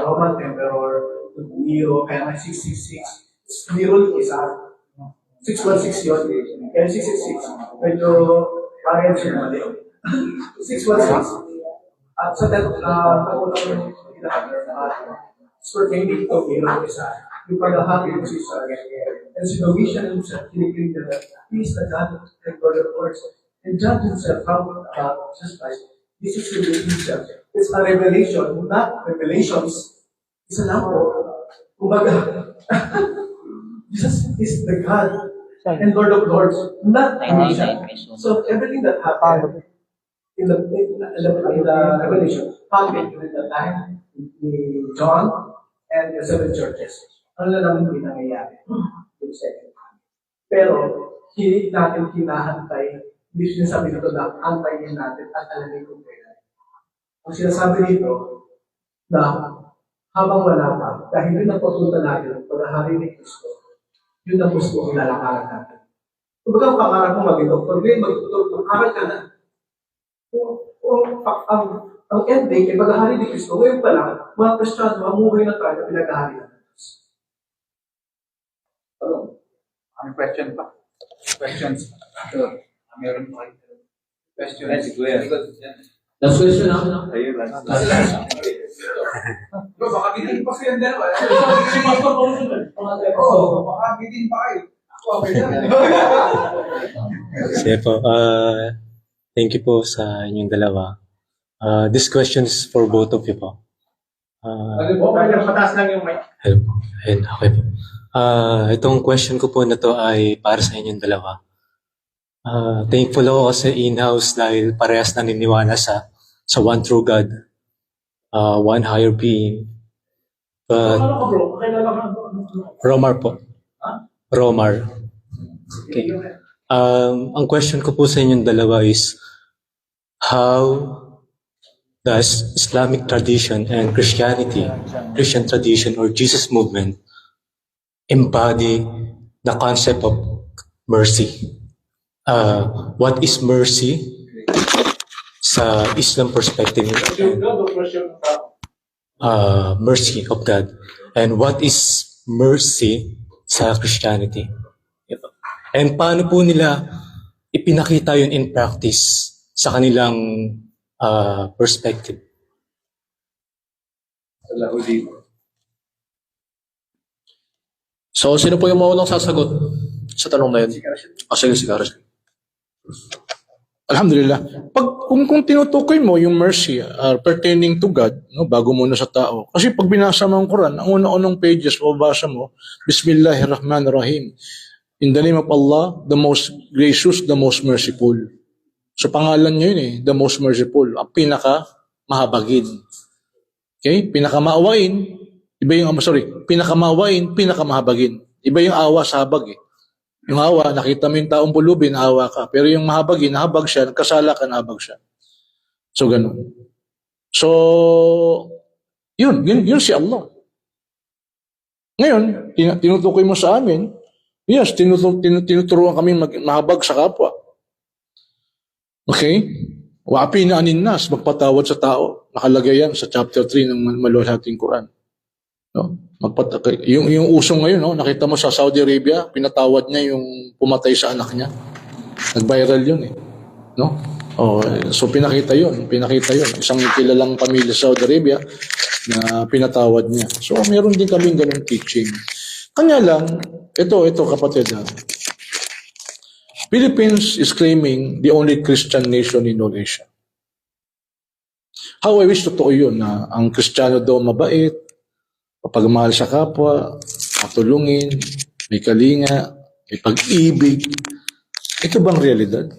Roman Emperor, to Nero, kaya may 666. Nero is 616 yun. Kaya 666, medyo parang siya mali. 616. At sa pag-unang yung pertaining to Nero is yung paghahari ng Caesar. And si Domitian himself, kinikilig na he is the God and God of Lords. And John himself found about Jesus Christ. This is revealed himself. It's a revelation, not revelations. Isa lang po. Kumbaga, Jesus is the God and Lord of Lords, not Domitian. So everything that happened in the revelation happened in the time ni John and the seven churches. Ano na naman hindi nangyayari yung second time. Pero, hindi natin hinahantay, hindi sinasabi dito na antayin natin at alamin kung kailan. Ang sinasabi dito na habang wala pa, dahil yun ang pagpunta natin, paghahari ni Kristo, yun ang gusto kong ilalakaran natin. Kung baga ang pangarap mo maging doktor, ngayon mag-aral ka na. Ang ending, ay paghahari ni Kristo, ngayon pa lang, mga Kristiyano, mamuhay na tayo na pinaghahari na. May question pa? Questions? Meron pa kayo. Questions? Last question na. Ayun lang. Bro, baka bitin pa siya dalawa. Baka bitin pa kayo. Sige po, thank you po sa inyong dalawa. This question is for both of you po. Mataas lang yung mic. Hello po. Ayun, okay po. Itong question ko po na to ay para sa inyong dalawa. Thankful ako kasi in-house dahil parehas naniniwala sa one true God, one higher being. But Romar po. Romar. Okay. Ang question ko po sa inyong dalawa is, how does Islamic tradition and Christian tradition or Jesus movement embody the concept of mercy? What is mercy sa Islam perspective? Mercy of God. And what is mercy sa Christianity? And paano po nila ipinakita yun in practice sa kanilang perspective. So, sino po yung maunang sasagot sa tanong na yun? Sige, sige, Aris. Alhamdulillah. Kung tinutukoy mo yung mercy pertaining to God, no, bago muna sa tao. Kasi pag binasa mo ang Quran, ang una-unang pages, mababasa mo, Bismillahirrahmanirrahim. In the name of Allah, the most gracious, the most merciful. So pangalan niya yun the most merciful. Ang pinaka-mahabagin. Okay? Pinaka-maawain, iba yung, pinaka-maawain, pinaka-mahabagin. Iba yung awa sa habag Yung awa, nakita mo yung taong pulubin, awa ka. Pero yung mahabagin, nahabag siya, nagkasala ka, nahabag siya. So, ganun. So, yun si Allah. Ngayon, tinutukoy mo sa amin, yes, tinuturuan kami mahabag sa kapwa. Okay? Waapi na anin nas, magpatawad sa tao. Nakalagay yan sa chapter 3 ng maluwalhating Quran. No? Yung usong ngayon, no? Nakita mo sa Saudi Arabia, pinatawad niya yung pumatay sa anak niya. Nag-viral yun No? So pinakita yun. Isang kilalang pamilya sa Saudi Arabia na pinatawad niya. So meron din kaming ganung teaching. Kanya lang, ito kapatid Philippines is claiming the only Christian nation in all Asia. How I wish totoo yun na ang Kristiyano daw mabait, pagmahal sa kapwa, matulungin, may kalinga, may pag-ibig. Ito bang realidad?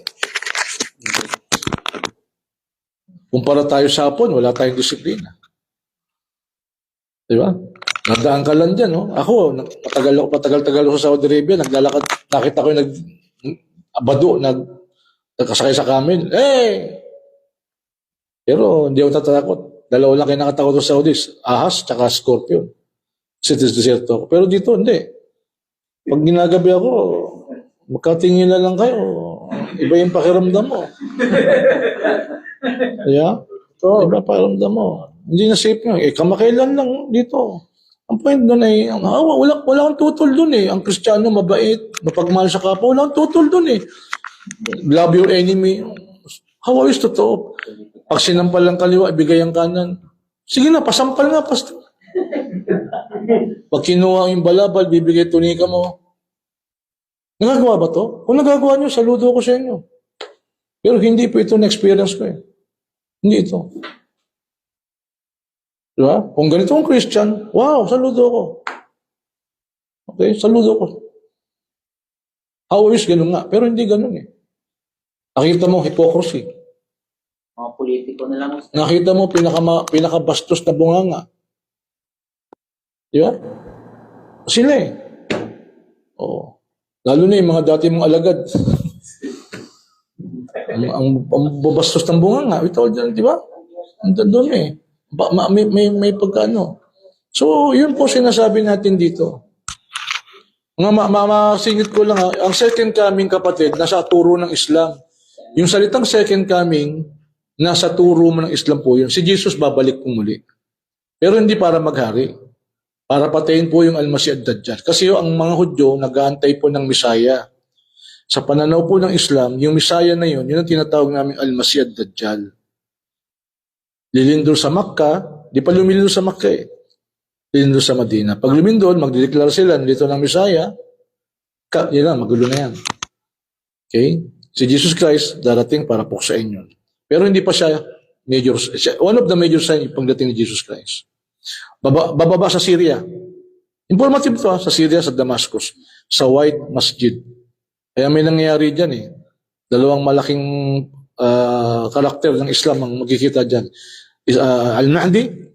Kumpara tayo sa Hapon, wala tayong disiplina. Di ba? Nadaan ka lang dyan, no? Ako, patagal-tagal ako sa Saudi Arabia, naglalakad, nakita ko yung nagkasakay sa camel. Pero hindi ako tatakot. Dalawa lang kayo nakatakot sa Saudis, ahas, tsaka scorpion. Cities deserto ako. Pero dito, hindi. Pag ginagabi ako, magkatingin na lang kayo. Iba yung pakiramdam mo. Kaya, iba pakiramdam mo. Hindi na safe nga. Kamakailan lang dito. Ang point doon ay, wala kang tutol doon Ang Kristiyano, mabait, mapagmahal sa kapwa, wala kang tutol doon Love your enemy. How is totoo? Pag sinampal ang kaliwa, ibigay ang kanan. Sige na, pasampal nga, pastor. Pag kinuha yung balabal, bibigay tunika mo. Nagagawa ba to? Kung nagagawa nyo, saludo ko sa inyo. Pero hindi po ito na-experience ko Hindi ito. Diba? Kung ganito ang Christian, wow, saludo ko. Okay, saludo ko. How is ganun nga? Pero hindi ganun Nakita mo, hypocrisy. Mga politiko na lang. Nakita mo, pinakabastos na bunganga. Di ba? Sila Lalo na yung mga dati mong alagad. ang babastos ng bunganga. Di ba? Doon may pagkano. So, yun po sinasabi natin dito. Masingit ko lang ang second coming, kapatid, nasa turo ng Islam. Yung salitang second coming, nasa turo mo ng Islam po yun. Si Jesus babalik po muli. Pero hindi para maghari. Para patayin po yung Al-Masih ad-Dajjal. Kasi ang mga Hudyo, nag-aantay po ng Misaya. Sa pananaw po ng Islam, yung Misaya na yun ang tinatawag namin Al-Masih ad-Dajjal. Lilindol sa Makkah, di pa lumilindol sa Makkah Lilindol sa Madina. Pag lumindol, magdideklara sila, nandito ng Misaya, yun lang, magulo na yan. Okay? Si Jesus Christ, darating para puksain yun. Pero hindi pa siya one of the major signs pagdating ni Jesus Christ. Bababa sa Syria. Informative to sa Syria, sa Damascus, sa White Masjid. Kaya may nangyayari dyan Dalawang malaking karakter ng Islam ang magkikita dyan. Al-Mahdi